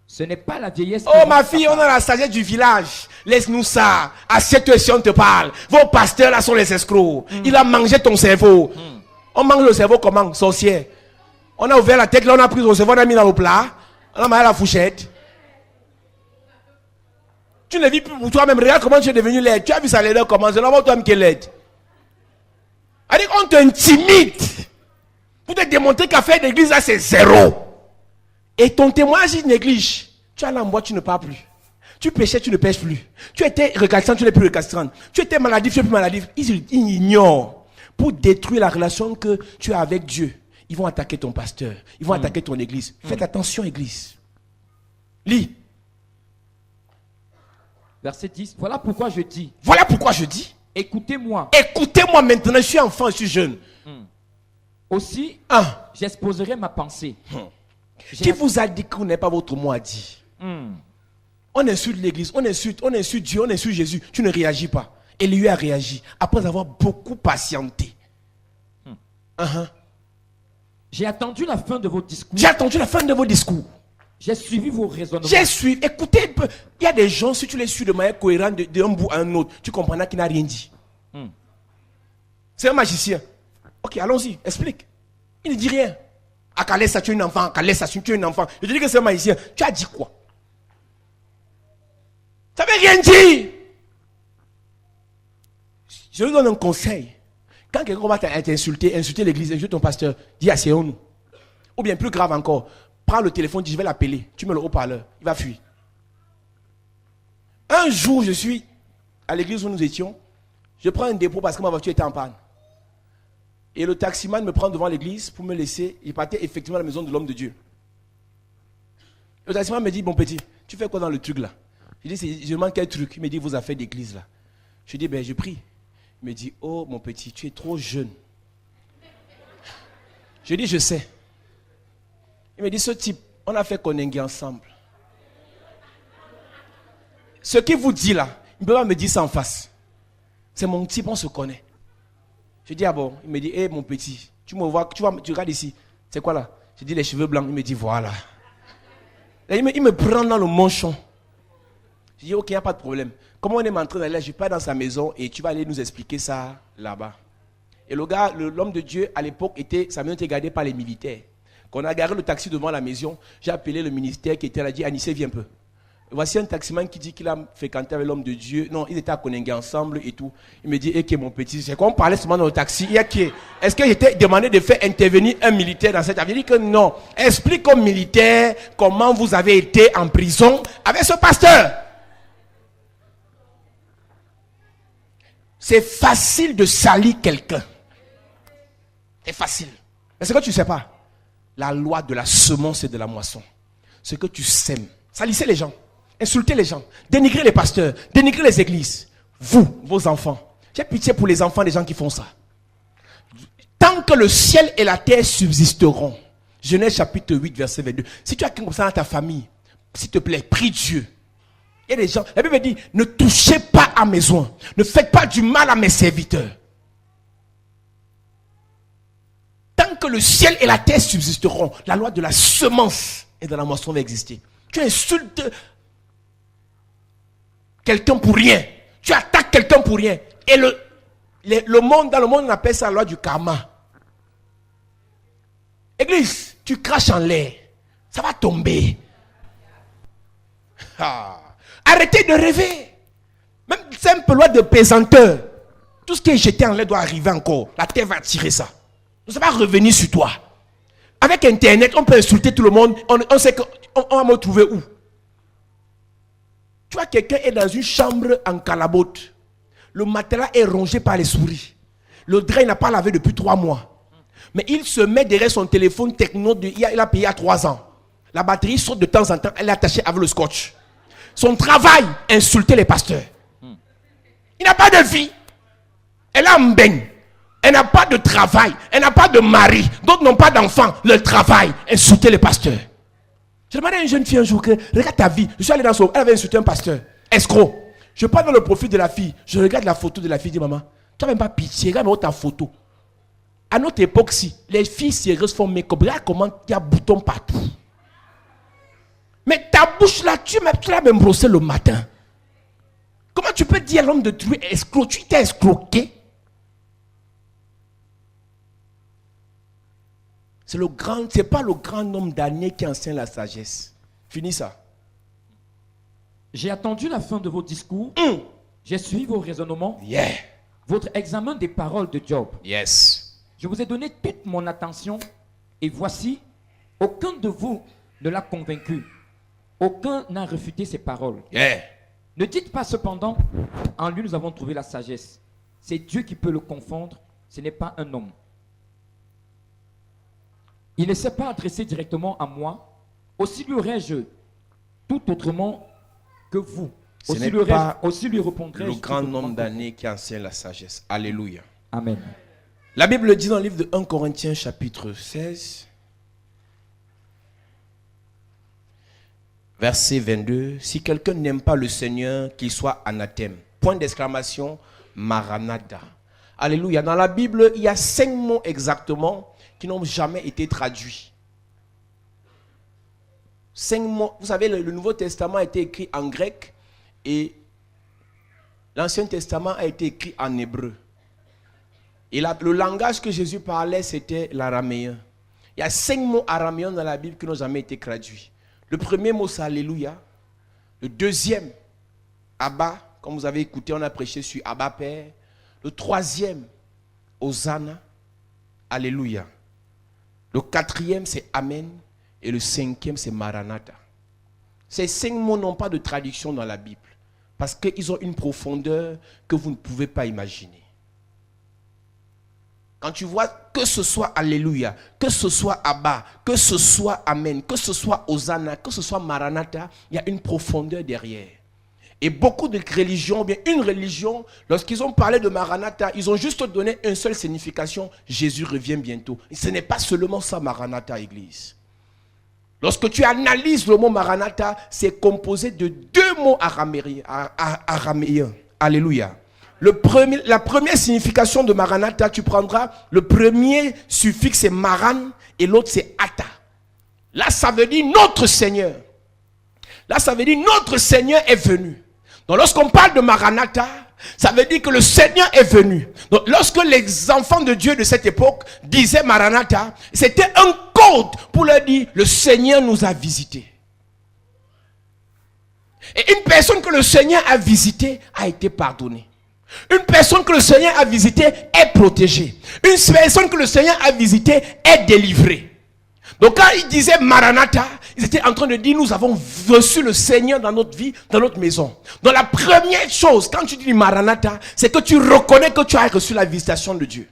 Ce n'est pas la vieillesse. Oh ma fille, on a la sagesse du village. Laisse-nous ça. Assieds-toi si on te parle. Vos pasteurs là sont les escrocs. Il a mangé ton cerveau. On mange le cerveau comment? Sorcière. On a ouvert la tête, là on a pris le cerveau, on a mis dans le plat. On a mis à la fourchette. Tu ne vis plus pour toi-même. Regarde comment tu es devenu laid. Tu as vu sa laideur comment? C'est normal toi-même qui est laid. C'est-à-dire qu'on t'intimide. Pour te démontrer qu'à faire d'église là c'est zéro. Et ton témoignage, il néglige. Tu allais en boîte, tu ne pars plus. Tu péchais, tu ne pêches plus. Tu étais récalcitrant, tu n'es plus récalcitrant. Tu étais maladif, tu n'es plus maladif. Ils ignorent. Pour détruire la relation que tu as avec Dieu, ils vont attaquer ton pasteur. Ils vont attaquer ton église. Faites attention, église. Lis. Verset 10. Voilà pourquoi je dis. Écoutez-moi. Écoutez-moi maintenant, je suis enfant, je suis jeune. Aussi, j'exposerai ma pensée. Qui vous a dit qu'on n'est pas votre mot à dire? On insulte l'église, on insulte Dieu, on insulte Jésus. Tu ne réagis pas. Et lui a réagi après avoir beaucoup patienté. J'ai attendu la fin de vos discours. J'ai suivi vos raisonnements. Écoutez un peu. Il y a des gens, si tu les suis de manière cohérente d'un bout à un autre, tu comprendras qu'il n'a rien dit. C'est un magicien. Ok, allons-y, explique. Il ne dit rien. À Calais, ça tu es un enfant. Je te dis que c'est un magicien. Tu as dit quoi? rien dit. Je vous donne un conseil. Quand quelqu'un va t'insulter, insulter l'église, insulter ton pasteur, dis asseyons-nous. Ou bien plus grave encore, prends le téléphone, dis je vais l'appeler. Tu mets le haut-parleur, il va fuir. Un jour, je suis à l'église où nous étions. Je prends un dépôt parce que ma voiture était en panne. Et le taximan me prend devant l'église pour me laisser. Il partait effectivement à la maison de l'homme de Dieu. Le taximan me dit, bon petit, tu fais quoi dans le truc là? Je dis, je demande quel truc. Il me dit, vos affaires d'église là. Je dis, ben je prie. Il me dit, oh mon petit, tu es trop jeune. Je dis, je sais. Il me dit, ce type, on a fait Konengue ensemble. Ce qu'il vous dit là, il ne peut pas me dire ça en face. C'est mon type, on se connaît. Je dis, ah bon. Il me dit, hé mon petit, tu me vois, tu regardes ici. C'est quoi là? Je dis, les cheveux blancs. Il me dit, voilà. Et il me prend dans le manchon. Je dis, ok, il n'y a pas de problème. Comme on est en train d'aller là, je pars dans sa maison et tu vas aller nous expliquer ça là-bas. Et le gars, l'homme de Dieu, à l'époque, sa maison était gardée par les militaires. Quand on a garé le taxi devant la maison, j'ai appelé le ministère qui était là, dit, Anissé, viens un peu. Voici un taximan qui dit qu'il a fréquenté avec l'homme de Dieu. Non, ils étaient à Konengue ensemble et tout. Il me dit, ok mon petit, c'est quoi on parlait seulement dans le taxi. Est-ce que j'étais demandé de faire intervenir un militaire dans cette affaire? Il dit que non. Explique aux militaires comment vous avez été en prison avec ce pasteur. C'est facile de salir quelqu'un. C'est facile. Mais ce que tu ne sais pas, la loi de la semence et de la moisson. Ce que tu sèmes. Salissez les gens. Insulter les gens, dénigrer les pasteurs, dénigrer les églises. Vous, vos enfants, j'ai pitié pour les enfants des gens qui font ça. Tant que le ciel et la terre subsisteront. Genèse chapitre 8, verset 22. Si tu as quelqu'un comme ça dans ta famille, s'il te plaît, prie Dieu. Il y a des gens, la Bible dit, ne touchez pas à mes oins. Ne faites pas du mal à mes serviteurs. Tant que le ciel et la terre subsisteront, la loi de la semence et de la moisson va exister. Tu insultes quelqu'un pour rien. Tu attaques quelqu'un pour rien. Et le monde, dans le monde, on appelle ça la loi du karma. Église, tu craches en l'air. Ça va tomber. Arrêtez de rêver. Même simple loi de pesanteur. Tout ce qui est jeté en l'air doit arriver encore. La terre va tirer ça. Ça va revenir sur toi. Avec Internet, on peut insulter tout le monde. On sait qu'on va me trouver où? Tu vois, quelqu'un est dans une chambre en calabote. Le matelas est rongé par les souris. Le drap n'a pas lavé depuis 3 mois. Mais il se met derrière son téléphone techno. Il a payé il y a 3 ans. La batterie saute de temps en temps. Elle est attachée avec le scotch. Son travail, insulter les pasteurs. Il n'a pas de vie. Elle a un beigne. Elle n'a pas de travail. Elle n'a pas de mari. D'autres n'ont pas d'enfants. Le travail, insulter les pasteurs. J'ai demandé à une jeune fille un jour, regarde ta vie. Je suis allé dans son... Elle avait insulté un pasteur. Escroc. Je parle dans le profil de la fille. Je regarde la photo de la fille. Je dis, maman, tu n'as même pas pitié. Regarde ta photo. À notre époque, si les filles sérieuses font make-up, regarde comment il y a bouton partout. Mais ta bouche là, tu l'as même brossé le matin. Comment tu peux dire à l'homme de Dieu escroc? Tu t'es escroqué. C'est pas le grand nombre d'années qui enseigne la sagesse. Fini ça. J'ai attendu la fin de vos discours. J'ai suivi vos raisonnements. Yeah. Votre examen des paroles de Job. Yes. Je vous ai donné toute mon attention. Et voici, aucun de vous ne l'a convaincu. Aucun n'a refuté ses paroles. Yeah. Ne dites pas cependant, en lui nous avons trouvé la sagesse. C'est Dieu qui peut le confondre. Ce n'est pas un homme. Il ne s'est pas adressé directement à moi. Aussi lui aurais-je tout autrement que vous. Aussi lui répondrai-je. Le grand nombre d'années qui enseigne la sagesse. Alléluia. Amen. La Bible dit dans le livre de 1 Corinthiens chapitre 16, verset 22, si quelqu'un n'aime pas le Seigneur, qu'il soit anathème. Point d'exclamation, Maranatha. Alléluia. Dans la Bible, il y a 5 mots exactement qui n'ont jamais été traduits. 5 mots. Vous savez, le Nouveau Testament a été écrit en grec et l'Ancien Testament a été écrit en hébreu. Et le langage que Jésus parlait, c'était l'araméen. Il y a 5 mots araméens dans la Bible qui n'ont jamais été traduits. Le premier mot, c'est Alléluia. Le deuxième, Abba, comme vous avez écouté, on a prêché sur Abba Père. Le troisième, Hosanna, Alléluia. Le quatrième, c'est Amen. Et le cinquième, c'est Maranatha. Ces 5 mots n'ont pas de traduction dans la Bible. Parce qu'ils ont une profondeur que vous ne pouvez pas imaginer. Quand tu vois que ce soit Alléluia, que ce soit Abba, que ce soit Amen, que ce soit Hosanna, que ce soit Maranatha, il y a une profondeur derrière. Et beaucoup de religions, bien une religion, lorsqu'ils ont parlé de Maranatha, ils ont juste donné une seule signification, Jésus revient bientôt. Et ce n'est pas seulement ça Maranatha, Église. Lorsque tu analyses le mot Maranatha, c'est composé de 2 mots araméens. Alléluia. La première signification de Maranatha, tu prendras le premier suffixe c'est Maran et l'autre c'est Ata. Là, ça veut dire notre Seigneur. Là, ça veut dire notre Seigneur est venu. Donc, lorsqu'on parle de Maranatha, ça veut dire que le Seigneur est venu. Donc, lorsque les enfants de Dieu de cette époque disaient Maranatha, c'était un code pour leur dire le Seigneur nous a visités. Et une personne que le Seigneur a visitée a été pardonnée. Une personne que le Seigneur a visitée est protégée. Une personne que le Seigneur a visitée est délivrée. Donc quand ils disaient Maranatha, ils étaient en train de dire nous avons reçu le Seigneur dans notre vie, dans notre maison. Donc la première chose, quand tu dis Maranatha, c'est que tu reconnais que tu as reçu la visitation de Dieu.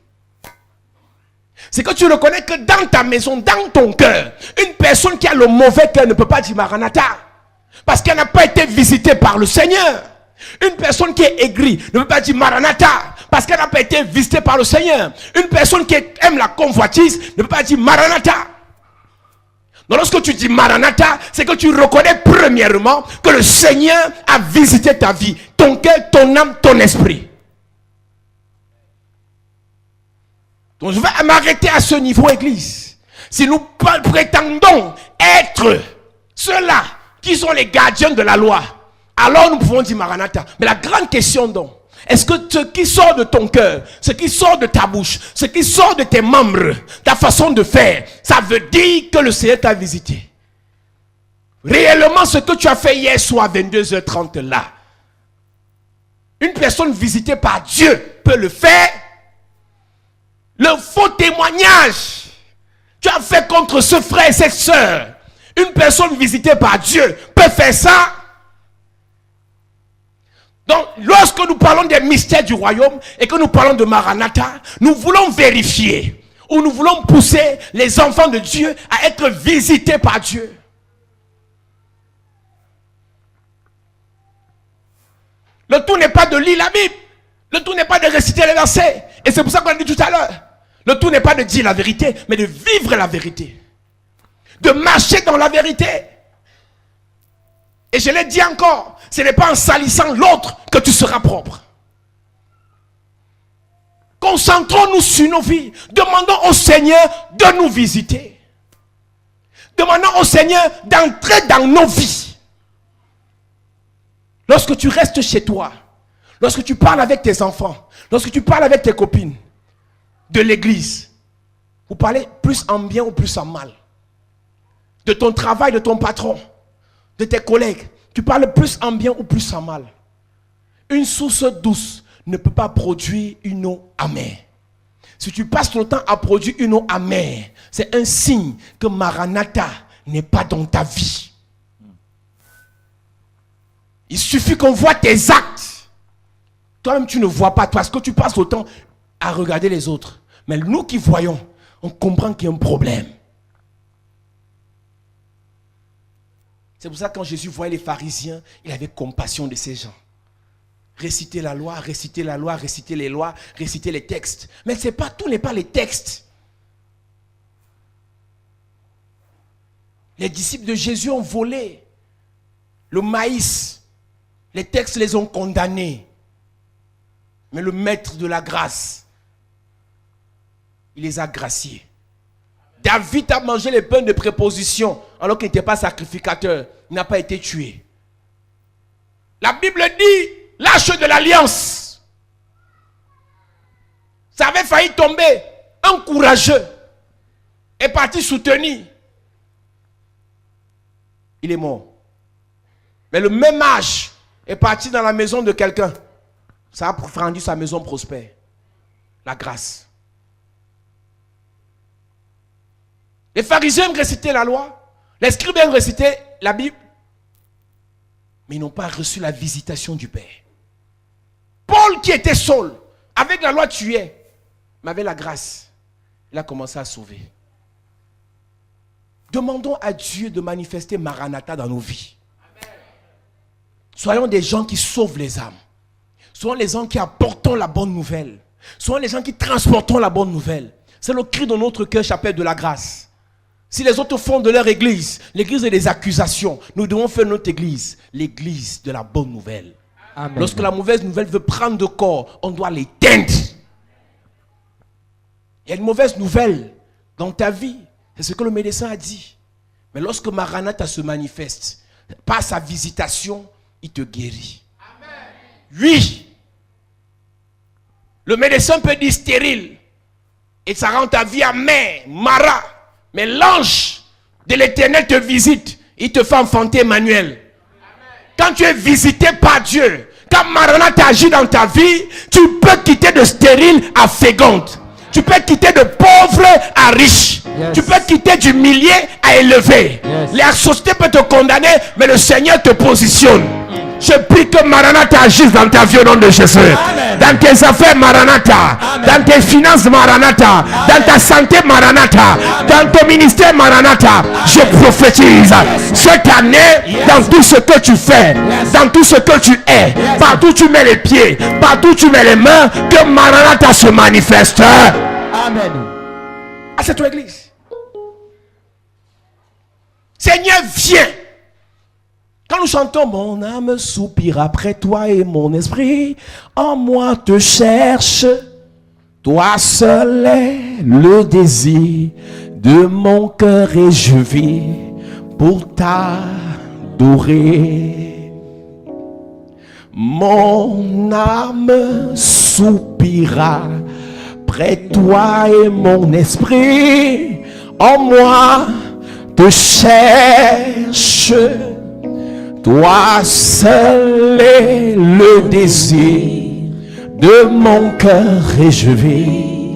C'est que tu reconnais que dans ta maison, dans ton cœur, une personne qui a le mauvais cœur ne peut pas dire Maranatha. Parce qu'elle n'a pas été visitée par le Seigneur. Une personne qui est aigrie ne peut pas dire Maranatha. Parce qu'elle n'a pas été visitée par le Seigneur. Une personne qui aime la convoitise ne peut pas dire Maranatha. Donc lorsque tu dis Maranatha, c'est que tu reconnais premièrement que le Seigneur a visité ta vie, ton cœur, ton âme, ton esprit. Donc je vais m'arrêter à ce niveau, Église. Si nous prétendons être ceux-là qui sont les gardiens de la loi, alors nous pouvons dire Maranatha. Mais la grande question donc, est-ce que ce qui sort de ton cœur, ce qui sort de ta bouche, ce qui sort de tes membres, ta façon de faire, ça veut dire que le Seigneur t'a visité? Réellement, ce que tu as fait hier soir à 22h30 là, une personne visitée par Dieu peut le faire. Le faux témoignage tu as fait contre ce frère et cette soeur, une personne visitée par Dieu peut faire ça. Donc, lorsque nous parlons des mystères du royaume et que nous parlons de Maranatha, nous voulons vérifier ou nous voulons pousser les enfants de Dieu à être visités par Dieu. Le tout n'est pas de lire la Bible. Le tout n'est pas de réciter les versets. Et c'est pour ça qu'on a dit tout à l'heure. Le tout n'est pas de dire la vérité, mais de vivre la vérité. De marcher dans la vérité. Et je l'ai dit encore, ce n'est pas en salissant l'autre que tu seras propre. Concentrons-nous sur nos vies. Demandons au Seigneur de nous visiter. Demandons au Seigneur d'entrer dans nos vies. Lorsque tu restes chez toi, lorsque tu parles avec tes enfants, lorsque tu parles avec tes copines de l'église, vous parlez plus en bien ou plus en mal. De ton travail, de ton patron, de tes collègues, tu parles plus en bien ou plus en mal. Une source douce ne peut pas produire une eau amère. Si tu passes ton temps à produire une eau amère, c'est un signe que Maranatha n'est pas dans ta vie. Il suffit qu'on voit tes actes. Toi-même, tu ne vois pas parce que tu passes le temps à regarder les autres. Mais nous qui voyons, on comprend qu'il y a un problème. C'est pour ça que quand Jésus voyait les pharisiens, il avait compassion de ces gens. Réciter la loi, réciter la loi, réciter les lois, réciter les textes. Mais c'est pas, tout n'est pas les textes. Les disciples de Jésus ont volé le maïs. Les textes les ont condamnés. Mais le maître de la grâce, il les a graciés. David a mangé les pains de préposition alors qu'il n'était pas sacrificateur. Il n'a pas été tué. La Bible dit, l'arche de l'alliance. Ça avait failli tomber. Un courageux est parti soutenir. Il est mort. Mais le même âge, est parti dans la maison de quelqu'un. Ça a rendu sa maison prospère. La grâce. Les pharisiens aiment réciter la loi. Les scribes aiment réciter la Bible. Mais ils n'ont pas reçu la visitation du Père. Paul qui était Saul, avec la loi tuait, mais avec la grâce, il a commencé à sauver. Demandons à Dieu de manifester Maranatha dans nos vies. Soyons des gens qui sauvent les âmes. Soyons les gens qui apportons la bonne nouvelle. Soyons les gens qui transportons la bonne nouvelle. C'est le cri de notre cœur, chapelle de la grâce. Si les autres font de leur église l'église des accusations, nous devons faire notre église l'église de la bonne nouvelle. Amen. Lorsque la mauvaise nouvelle veut prendre de corps, on doit l'éteindre. Il y a une mauvaise nouvelle dans ta vie. C'est ce que le médecin a dit. Mais lorsque Maranatha se manifeste, par sa visitation, il te guérit. Amen. Oui. Le médecin peut dire stérile. Et ça rend ta vie amère, mara. Mais l'ange de l'Éternel te visite. Il te fait enfanter Emmanuel. Amen. Quand tu es visité par Dieu, quand Maranatha agit dans ta vie, tu peux quitter de stérile à féconde. Tu peux quitter de pauvre à riche. Yes. Tu peux quitter du millier à élevé. Yes. La société peut te condamner, mais le Seigneur te positionne. Je prie que Maranatha agisse dans ta vie au nom de Jésus. Amen. Dans tes affaires, Maranatha. Amen. Dans tes finances, Maranatha. Amen. Dans ta santé, Maranatha. Amen. Dans ton ministère, Maranatha. Amen. Je prophétise. Yes. Cette année, yes. Dans tout ce que tu fais, yes. Dans tout ce que tu es, yes. Partout tu mets les pieds, partout tu mets les mains, que Maranatha se manifeste. Amen. À cette église. Seigneur, viens. Quand nous chantons, mon âme soupire après toi et mon esprit en moi te cherche. Toi seul est le désir de mon cœur et je vis pour t'adorer. Mon âme soupira après toi et mon esprit en moi te cherche. Toi seul est le désir de mon cœur et je vis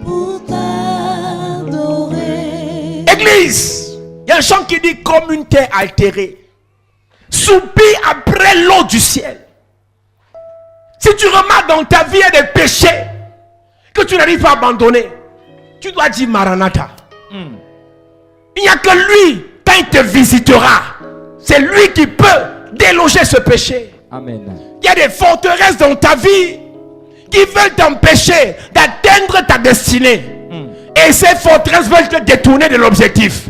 pour t'adorer. Église, il y a un chant qui dit comme une terre altérée, soupire après l'eau du ciel. Si tu remarques dans ta vie il y a des péchés que tu n'arrives pas à abandonner, tu dois dire Maranatha. Il n'y a que lui, quand il te visitera, c'est lui qui peut déloger ce péché. Amen. Il y a des forteresses dans ta vie qui veulent t'empêcher d'atteindre ta destinée. Et ces forteresses veulent te détourner de l'objectif.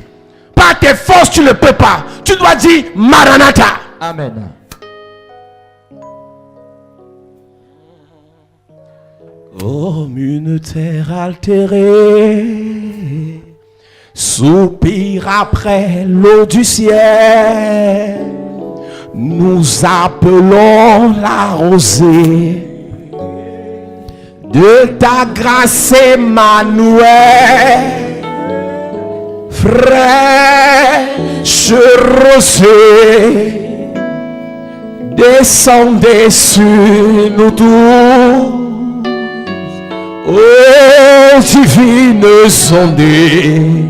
Par tes forces, tu ne peux pas. Tu dois dire Maranatha. Amen. Comme une terre altérée, soupire après l'eau du ciel, nous appelons la rosée de ta grâce, Emmanuel. Fraîche rosée, descendez sur nous tous. Oh divine sondée,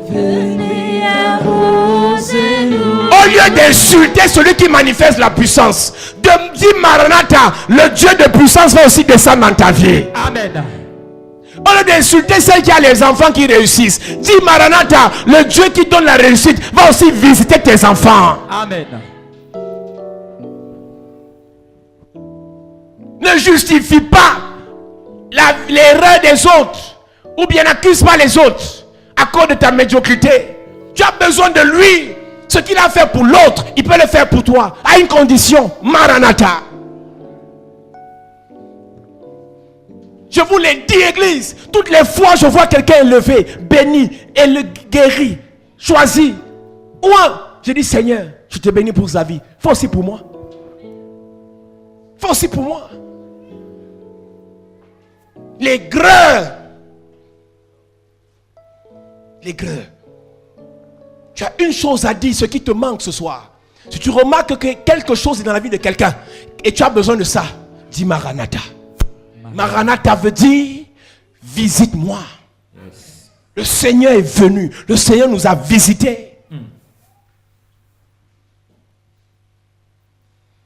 venez arroser nous. Au lieu d'insulter celui qui manifeste la puissance, de dire Maranatha, le Dieu de puissance va aussi descendre dans ta vie. Amen. Au lieu d'insulter celle qui a les enfants qui réussissent, dis Maranatha, le Dieu qui donne la réussite va aussi visiter tes enfants. Amen. Ne justifie pas l'erreur des autres, ou bien n'accuse pas les autres à cause de ta médiocrité. Tu as besoin de lui. Ce qu'il a fait pour l'autre, il peut le faire pour toi, à une condition, Maranatha. Je vous l'ai dit, église, toutes les fois je vois quelqu'un élevé, béni, et le guéri, choisi, ou je dis Seigneur, je te bénis pour sa vie. Fais aussi pour moi. Fais aussi pour moi. Les greurs. Les greurs. Tu as une chose à dire, ce qui te manque ce soir. Si tu remarques que quelque chose est dans la vie de quelqu'un et tu as besoin de ça, dis Maranatha. Maranatha veut dire visite-moi. Le Seigneur est venu. Le Seigneur nous a visités.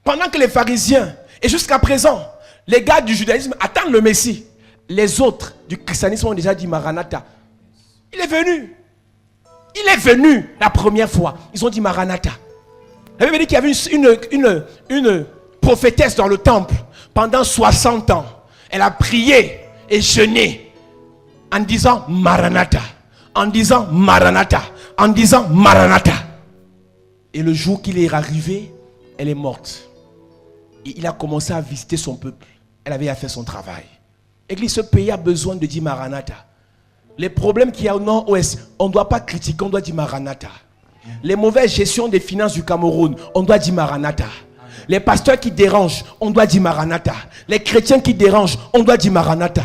Pendant que les pharisiens, et jusqu'à présent, les gars du judaïsme attendent le Messie, les autres du christianisme ont déjà dit Maranatha. Il est venu. Il est venu la première fois. Ils ont dit Maranatha. La Bible dit qu'il y avait une prophétesse dans le temple pendant 60 ans. Elle a prié et jeûné en disant Maranatha, en disant Maranatha, en disant Maranatha. Et le jour qu'il est arrivé, elle est morte. Et il a commencé à visiter son peuple. Elle avait à faire son travail. Église, ce pays a besoin de dire Maranatha. Les problèmes qu'il y a au nord-ouest, on ne doit pas critiquer, on doit dire Maranatha. Les mauvaises gestions des finances du Cameroun, on doit dire Maranatha. Les pasteurs qui dérangent, on doit dire Maranatha. Les chrétiens qui dérangent, on doit dire Maranatha.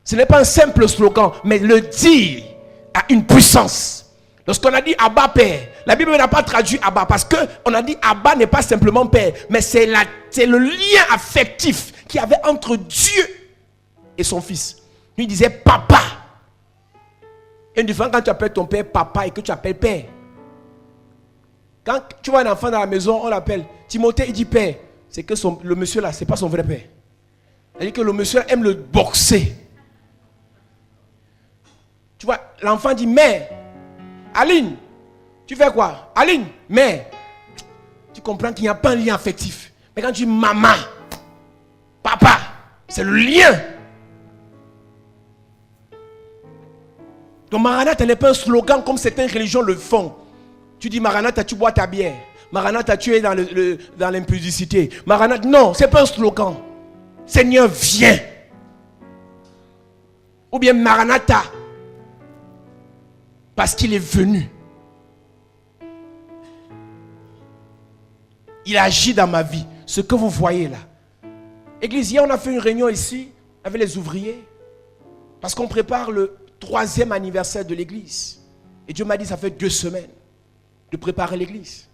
Ce n'est pas un simple slogan, mais le dire a une puissance. Lorsqu'on a dit Abba Père, la Bible n'a pas traduit Abba parce qu'on a dit Abba n'est pas simplement Père, mais c'est le lien affectif qu'il y avait entre Dieu et son fils. Lui disait Papa. Il y a une différence quand tu appelles ton père Papa et que tu appelles Père. Quand tu vois un enfant dans la maison, on l'appelle Timothée, il dit Père. C'est que le monsieur là, c'est pas son vrai père. C'est-à-dire que le monsieur aime le boxer. Tu vois, l'enfant dit Mère. Aline, tu fais quoi? Aline, mère. Tu comprends qu'il n'y a pas un lien affectif. Mais quand tu dis maman, papa, c'est le lien. Donc Maranatha n'est pas un slogan comme certaines religions le font. Tu dis Maranatha, tu bois ta bière. Maranatha, tu es dans l'impudicité. Maranatha, non, ce n'est pas un slogan. Seigneur, viens. Ou bien Maranatha, parce qu'il est venu. Il agit dans ma vie. Ce que vous voyez là. Église, hier on a fait une réunion ici avec les ouvriers. Parce qu'on prépare le 3e anniversaire de l'église. Et Dieu m'a dit, ça fait 2 semaines de préparer l'église.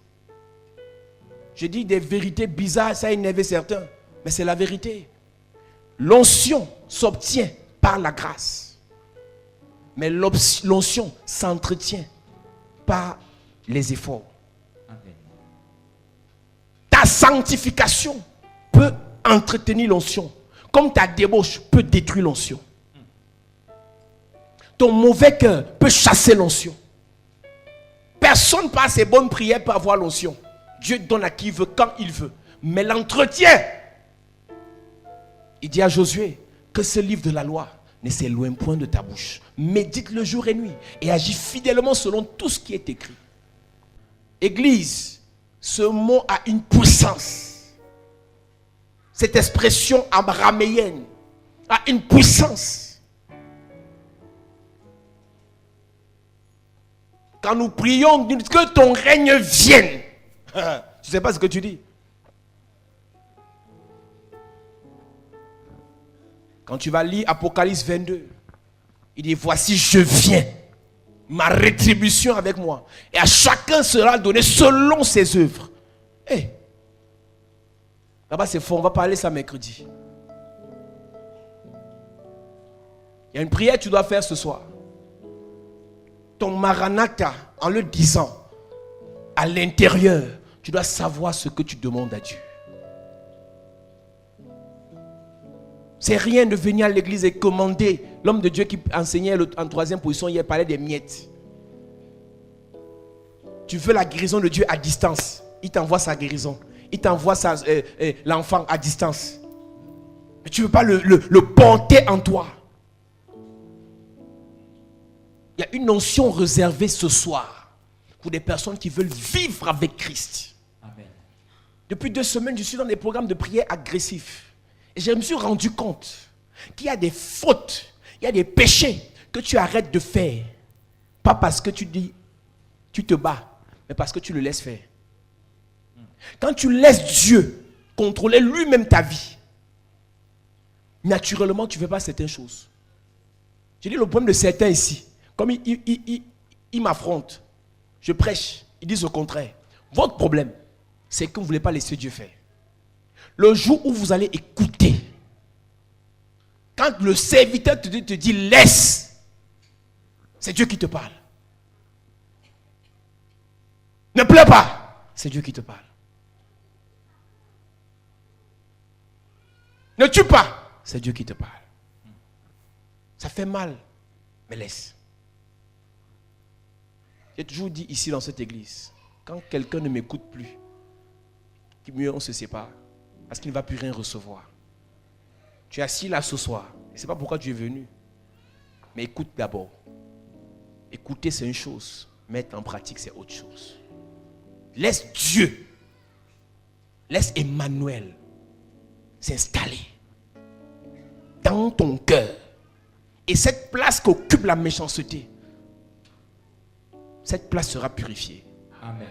J'ai dit des vérités bizarres, ça a énervé certains. Mais c'est la vérité. L'onction s'obtient par la grâce. Mais l'onction s'entretient par les efforts. Amen. Ta sanctification peut entretenir l'onction. Comme ta débauche peut détruire l'onction. Ton mauvais cœur peut chasser l'onction. Personne par ses bonnes prières peut avoir l'onction. Dieu donne à qui il veut, quand il veut. Mais l'entretien. Il dit à Josué que ce livre de la loi ne s'éloigne point de ta bouche. Médite le jour et nuit et agis fidèlement selon tout ce qui est écrit. Église, ce mot a une puissance. Cette expression abraméenne a une puissance. Quand nous prions, que ton règne vienne. Tu ne sais pas ce que tu dis. Quand tu vas lire Apocalypse 22, il dit, voici je viens, ma rétribution avec moi. Et à chacun sera donné selon ses œuvres. Hey. Là-bas c'est fort, on va parler ça mercredi. Il y a une prière que tu dois faire ce soir. Ton Maranatha, en le disant, à l'intérieur, tu dois savoir ce que tu demandes à Dieu. C'est rien de venir à l'église et commander. L'homme de Dieu qui enseignait en 3e position, il parlait des miettes. Tu veux la guérison de Dieu à distance. Il t'envoie sa guérison. Il t'envoie l'enfant à distance. Mais tu ne veux pas le porter en toi. Il y a une notion réservée ce soir pour des personnes qui veulent vivre avec Christ. Amen. Depuis 2 semaines, je suis dans des programmes de prière agressifs. Et je me suis rendu compte qu'il y a des fautes, il y a des péchés que tu arrêtes de faire. Pas parce que tu dis, tu te bats, mais parce que tu le laisses faire. Quand tu laisses Dieu contrôler lui-même ta vie, naturellement, tu ne fais pas certaines choses. Je dis le problème de certains ici, comme ils m'affrontent, je prêche, ils disent au contraire. Votre problème, c'est que vous ne voulez pas laisser Dieu faire. Le jour où vous allez écouter, quand le serviteur te dit laisse, c'est Dieu qui te parle. Ne pleure pas, c'est Dieu qui te parle. Ne tue pas, c'est Dieu qui te parle. Ça fait mal, mais laisse. J'ai toujours dit ici dans cette église, quand quelqu'un ne m'écoute plus, mieux on se sépare, parce qu'il ne va plus rien recevoir. Tu es assis là ce soir, et ce n'est pas pourquoi tu es venu. Mais écoute d'abord. Écouter c'est une chose, mettre en pratique c'est autre chose. Laisse Dieu, laisse Emmanuel s'installer dans ton cœur. Et cette place qu'occupe la méchanceté, cette place sera purifiée. Amen.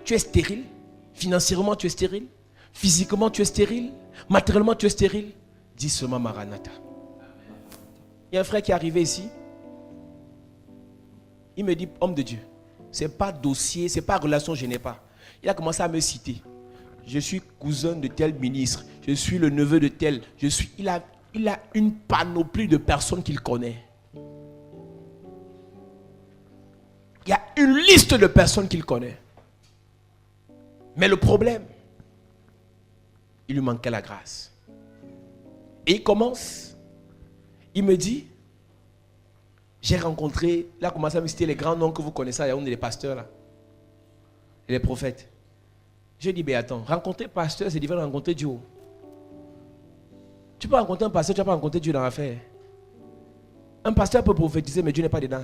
Tu es stérile, financièrement tu es stérile, physiquement tu es stérile, matériellement tu es stérile. Dis seulement Maranatha. Il y a un frère qui est arrivé ici. Il me dit, homme de Dieu, c'est pas dossier, c'est pas relation, je n'ai pas. Il a commencé à me citer. Je suis cousin de tel ministre, je suis le neveu de tel, il a une panoplie de personnes qu'il connaît. Il y a une liste de personnes qu'il connaît. Mais le problème, il lui manquait la grâce. Et il commence, il me dit, j'ai rencontré, il a commencé à me citer les grands noms que vous connaissez, il y a les pasteurs là, et les prophètes. Je dis, mais attends, rencontrer pasteur, c'est différent de rencontrer Dieu. Tu peux rencontrer un pasteur, tu ne vas pas rencontrer Dieu dans l'affaire. Un pasteur peut prophétiser, mais Dieu n'est pas dedans.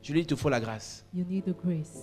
Je lui dis, il te faut la grâce. You need the grace.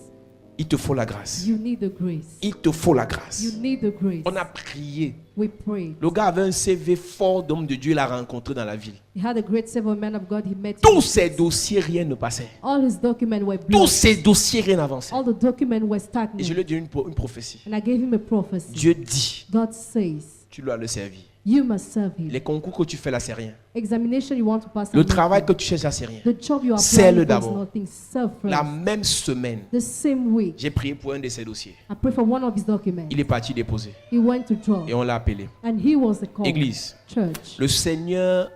Il te faut la grâce. You need the grace. Il te faut la grâce. You need the grace. On a prié. We prayed. Le gars avait un CV fort d'homme de Dieu, il l'a rencontré dans la ville. He had a great several men of God he met. Tous ses dossiers, rien ne passait. All his documents were Tous blocked. ses dossiers, rien n'avançait. All the documents were Et stagnant. je lui ai dit une prophétie. And I gave him a prophecy. Dieu dit, God says, tu dois le servir. you must serve him. Les concours que tu fais là, c'est rien. Examination you want to pass. Le travail que tu cherches là, c'est rien. The job you are Serre-le applying for is d'abord. nothing. Serve first. La même semaine, The same week, j'ai prié pour un de ses dossiers. I prayed for one of his documents. Il est parti déposer. He went to draw. Et on l'a appelé. And he was the call. Église, Church. le Seigneur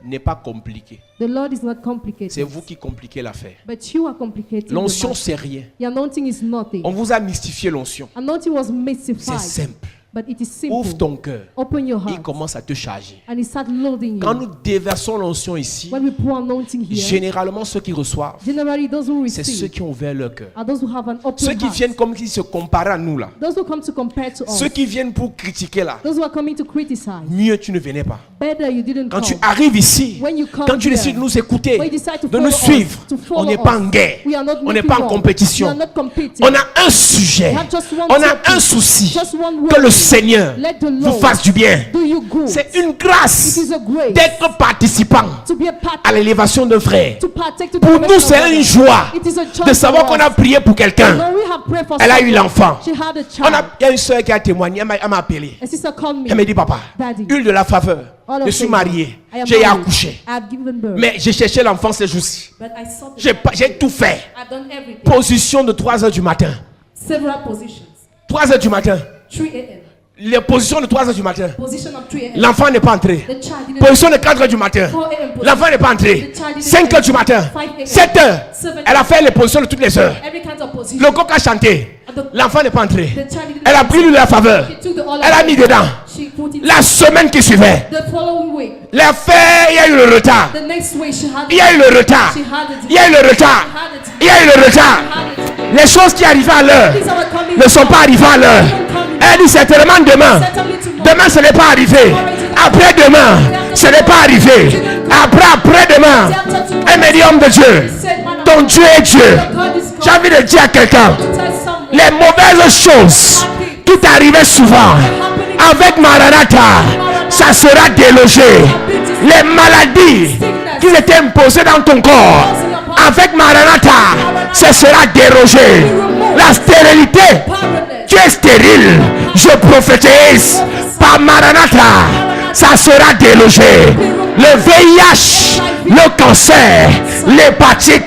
n'est pas compliqué. The Lord is not complicated. C'est vous qui compliquez l'affaire. But you are complicated. L'onction, c'est rien. The anointing is nothing. On vous a mystifié l'onction. Anointing was C'est mystified. simple. But it is simple. Ouvre ton cœur. Open your Il heart. commence à te charger. And he start loading Quand you. nous déversons l'onction ici, When we pour anointing here, généralement ceux qui reçoivent, generally those who c'est ceux receive qui ont ouvert leur cœur. are those who have an open Ceux qui heart. viennent comme s'ils se comparaient à nous là. Those who come to compare to us. Ceux qui viennent pour critiquer là. Those who are coming to criticize. Mieux tu ne venais pas. Better you didn't Quand tu come. arrives ici, When you come quand tu here, décides de nous écouter, when you decide to de nous follow suivre, us, to follow on n'est pas us, en guerre. we are not On n'est making pas en war. compétition. We are not competing. On a un sujet. We have just one On a topic. un souci. Just one Que le word. Seigneur Let the vous Lord fasse du bien. do you good. C'est une It grâce is a grace d'être participant to be a part à l'élévation d'un frère. to partake to the Pour elevation nous, of c'est others. une joie It is a joy de savoir for qu'on a us. prié pour quelqu'un. When we have prayed for Elle a eu someone, l'enfant. she had a Il y a une soeur qui a témoigné, elle m'a appelé. A sister called me. Elle m'a dit, papa, Daddy, huile de la faveur. all Je of suis favor. marié. I am J'ai married. accouché. I have given birth. Mais j'ai cherché l'enfant ces jours-ci. But I saw the J'ai tout fait. I've done everything. Position de 3 heures du matin. Several positions. 3 heures du matin. 3 a.m. Les positions de 3 heures du matin. Position of 3 a.m. L'enfant n'est pas entré. The child didn't. Position de 4 heures du matin. 4 a.m. position. L'enfant n'est pas entré. 5 heures du matin. 7 heures. Elle a fait les positions de toutes les heures. Every kind of position. Le coq a chanté. L'enfant n'est pas entré. The child didn't. Elle a pris l'huile de la faveur. She took the oil Elle a mis dedans. She put it. La semaine qui suivait, The following week, l'affaire, il y a eu le retard. the next week, she had. Il y a eu le retard. She had it. Il y a eu le retard. Il y a eu le retard. Les choses qui arrivaient à l'heure Things that were coming ne sont pas arrivées à l'heure. Elle dit certainement demain. certainly tomorrow. Demain, ce n'est pas arrivé. Après-demain, ce n'est pas arrivé. Après-demain, elle me dit, homme de Dieu, ton Dieu est Dieu. God is J'ai envie de dire à quelqu'un, to tell someone. les mauvaises choses qui t'arrivaient souvent, avec Maranatha, ça sera délogé. Les maladies qui étaient imposées dans ton corps, avec Maranatha, ça sera dérogé. La stérilité, tu es stérile. Je prophétise par Maranatha, ça sera délogé. Le VIH, le cancer, l'hépatite,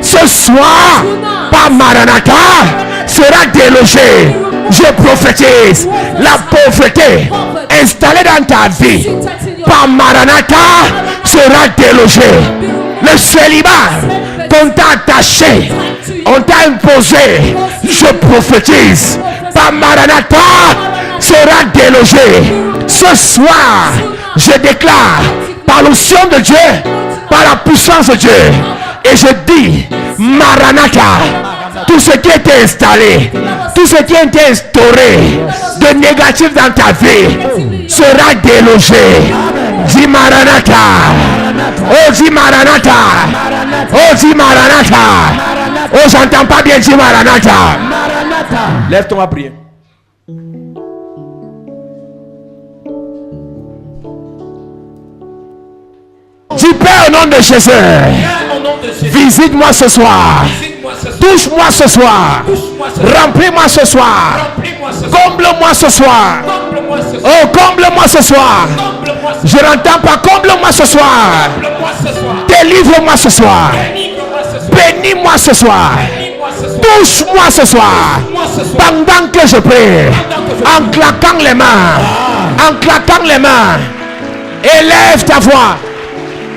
ce soir, par Maranatha sera délogée. Je prophétise la pauvreté installée dans ta vie par Maranatha sera délogée. Le célibat qu'on t'a attaché, on t'a imposé, je prophétise par Maranatha sera délogé. Ce soir, je déclare par l'onction de Dieu, par la puissance de Dieu, et je dis Maranatha, tout ce qui était installé, tout ce qui était instauré de négatif dans ta vie sera délogé. Dis Maranatha. Oh, dis Maranatha. Oh, dis Maranatha. Oh, j'entends pas bien, dis Maranatha. Lève-toi à prier. Dis Père au nom de Jésus. Visite-moi ce soir. Touche-moi ce soir. Remplis-moi ce soir. Comble-moi ce soir. Oh, comble-moi ce soir. Je n'entends pas. Comble-moi ce soir. Délivre-moi ce soir. Bénis-moi ce soir. Touche-moi ce soir. Pendant que je prie. En claquant les mains. En claquant les mains. Élève ta voix.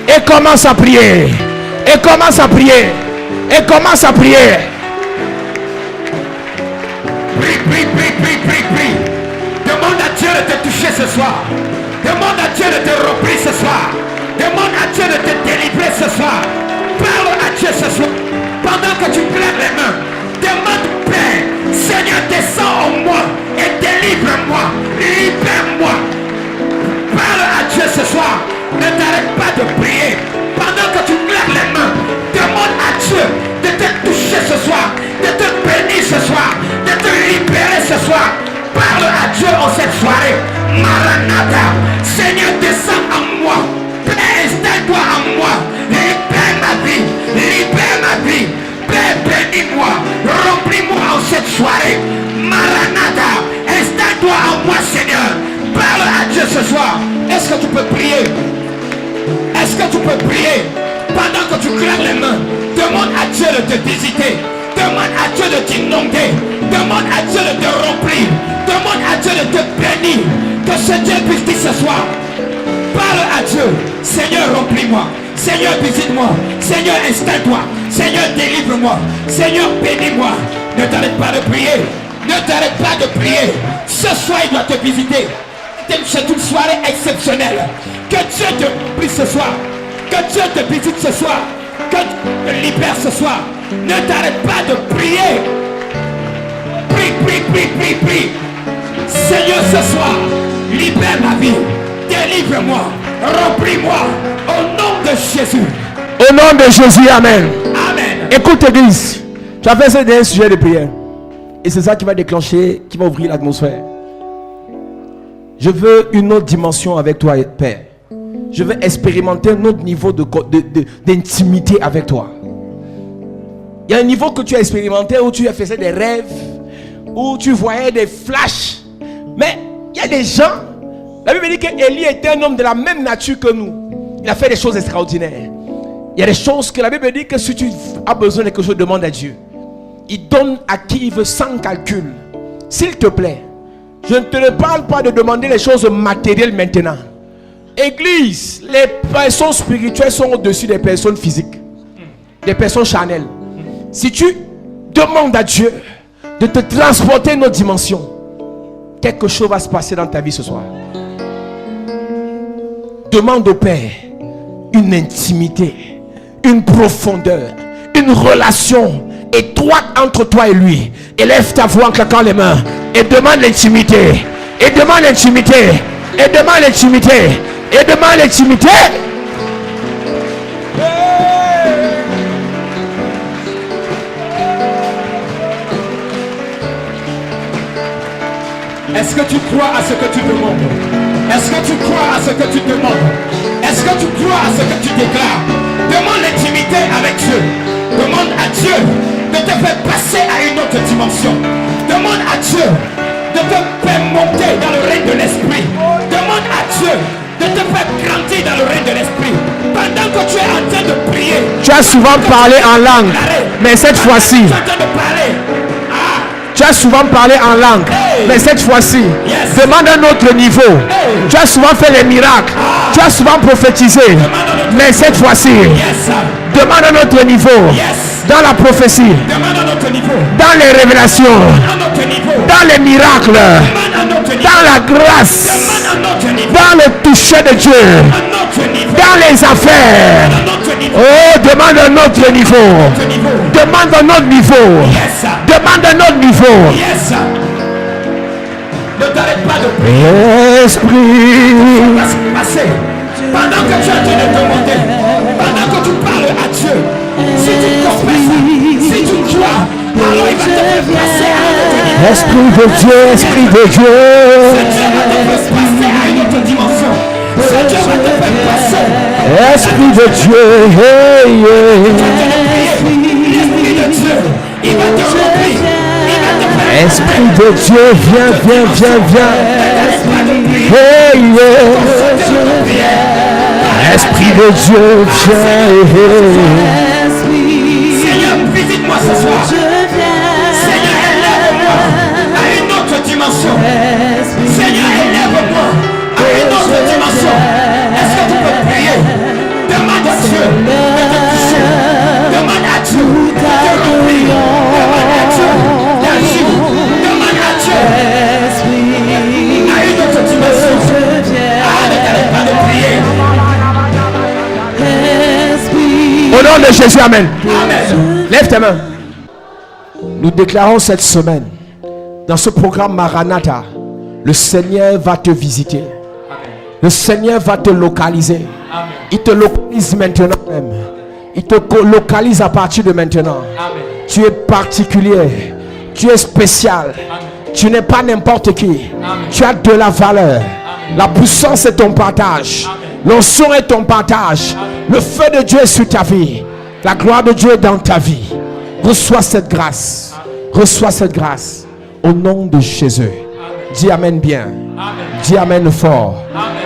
Et commence à prier. Et commence à prier. Et commence à prier. Prie, prie, prie, prie, prie, prie. Demande à Dieu de te toucher ce soir. Demande à Dieu de te remplir ce soir. Demande à Dieu de te délivrer ce soir. Parle à Dieu ce soir. Pendant que tu claques les mains, demande Père, Seigneur, descends en moi et délivre-moi. Libère-moi. Parle à Dieu ce soir. Ne t'arrête pas de prier. Pendant que tu claques les mains, demande à Dieu de te toucher ce soir, de te bénir ce soir, de te libérer ce soir. Parle à Dieu en cette soirée. Maranatha, Seigneur, descends en moi. Père, installe-toi en moi. Libère ma vie. Libère ma vie. Père, bénis-moi. Remplis-moi en cette soirée. Maranatha, installe-toi en moi, Seigneur. Parle à Dieu ce soir. Est-ce que tu peux prier? Est-ce que tu peux prier? Pendant que tu claques les mains, demande à Dieu de te visiter. Demande à Dieu de t'inonder. Demande à Dieu de te remplir. Demande à Dieu de te bénir. Que ce Dieu puisse dire ce soir. Parle à Dieu. Seigneur, remplis-moi. Seigneur, visite-moi. Seigneur, installe-toi. Seigneur, délivre-moi. Seigneur, bénis-moi. Ne t'arrête pas de prier. Ne t'arrête pas de prier. Ce soir, il doit te visiter. C'est une soirée exceptionnelle. Que Dieu te remplit ce soir. Que Dieu te visite ce soir. Que Dieu te libère ce soir. Ne t'arrête pas de prier. Prie, prie, prie, prie, prie. Seigneur, ce soir, libère ma vie. Délivre-moi. Remplis-moi. Au nom de Jésus. Au nom de Jésus, amen. Amen. Écoute, Église. Tu as fait ce dernier sujet de prière. Et c'est ça qui va déclencher, qui va ouvrir l'atmosphère. Je veux une autre dimension avec toi, Père. Je veux expérimenter un autre niveau d'intimité avec toi. Il y a un niveau que tu as expérimenté où tu as fait des rêves, où tu voyais des flashs. Mais il y a des gens, la Bible dit qu'Élie était un homme de la même nature que nous. Il a fait des choses extraordinaires. Il y a des choses que la Bible dit que si tu as besoin de quelque chose, demande à Dieu. Il donne à qui il veut sans calcul. S'il te plaît, je ne te parle pas de demander les choses matérielles maintenant. Église, les personnes spirituelles sont au-dessus des personnes physiques, des personnes charnelles. Si tu demandes à Dieu de te transporter une autre dimension, quelque chose va se passer dans ta vie ce soir. Demande au Père une intimité, une profondeur, une relation étroite entre toi et lui. Élève ta voix en claquant les mains et demande l'intimité. Et demande l'intimité. Et demande l'intimité. Et demande l'intimité. Est-ce que tu crois à ce que tu demandes? Est-ce que tu crois à ce que tu demandes? Est-ce que tu crois à ce que tu déclares? Demande l'intimité avec Dieu. Demande à Dieu de te faire passer à une autre dimension. Demande à Dieu de te faire monter dans le règne de l'esprit. Demande à Dieu de te faire grandir dans le règne de l'esprit. Pendant que tu es en train de prier, tu as souvent parlé en langue. Mais cette fois-ci, Tu es en train de parler. Ah. tu as souvent parlé en langue. Mais cette fois-ci, demande un autre niveau. Tu as souvent fait les miracles. Tu as souvent prophétisé. Mais cette fois-ci, Yes. demande un autre niveau. Yes. Dans la prophétie, Demande un autre niveau. dans les révélations, Un autre niveau. dans les miracles, Demande un autre niveau. dans la grâce, Demande un autre niveau. dans le toucher de Dieu, Un autre niveau. dans les affaires. Un autre niveau. Oh, demande un autre niveau. Autre niveau. Demande un autre niveau. Yes. Demande un autre niveau. Yes. Ne t'arrête pas de prier. Esprit, Passer. Pendant que tu es en train de demander, pendant que tu parles à Dieu, si tu confesses, si tu crois, alors il va te faire passer à un autre niveau. Esprit de Dieu, Esprit de Ce Dieu. Dieu va te faire passer à une autre dimension. Ce Dieu va te faire passer. Esprit de Dieu, hey, yeah. L'Esprit de Dieu, il va te remplir. Il va te faire Esprit de Dieu, viens, viens, viens, viens. Hey, yeah. Esprit de Dieu, viens, hey. Seigneur, visite-moi ce soir. Seigneur, élève-moi à une autre dimension. Seigneur, élève-moi à une autre dimension. Est-ce que tu peux prier? Demande à Dieu de te toucher. Demande à Dieu de te remplir. Demande à Dieu d'agir. Demande à Dieu à une autre dimension. Ah, ne t'arrête pas de prier. Au nom de Jésus, amen. Amen. Lève tes mains. Nous déclarons cette semaine, dans ce programme Maranatha, le Seigneur va te visiter. Le Seigneur va te localiser. Il te localise maintenant même. Il te localise à partir de maintenant. Tu es particulier. Tu es spécial. Tu n'es pas n'importe qui. Tu as de la valeur. La puissance est ton partage. L'onction est ton partage. Le feu de Dieu est sur ta vie. La gloire de Dieu est dans ta vie. Reçois cette grâce. Reçois cette grâce. Au nom de Jésus. Dis amen bien. Dis amen fort.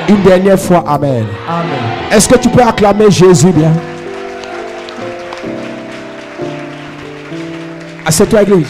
Une dernière fois, amen. Est-ce que tu peux acclamer Jésus bien? Assieds-toi, église.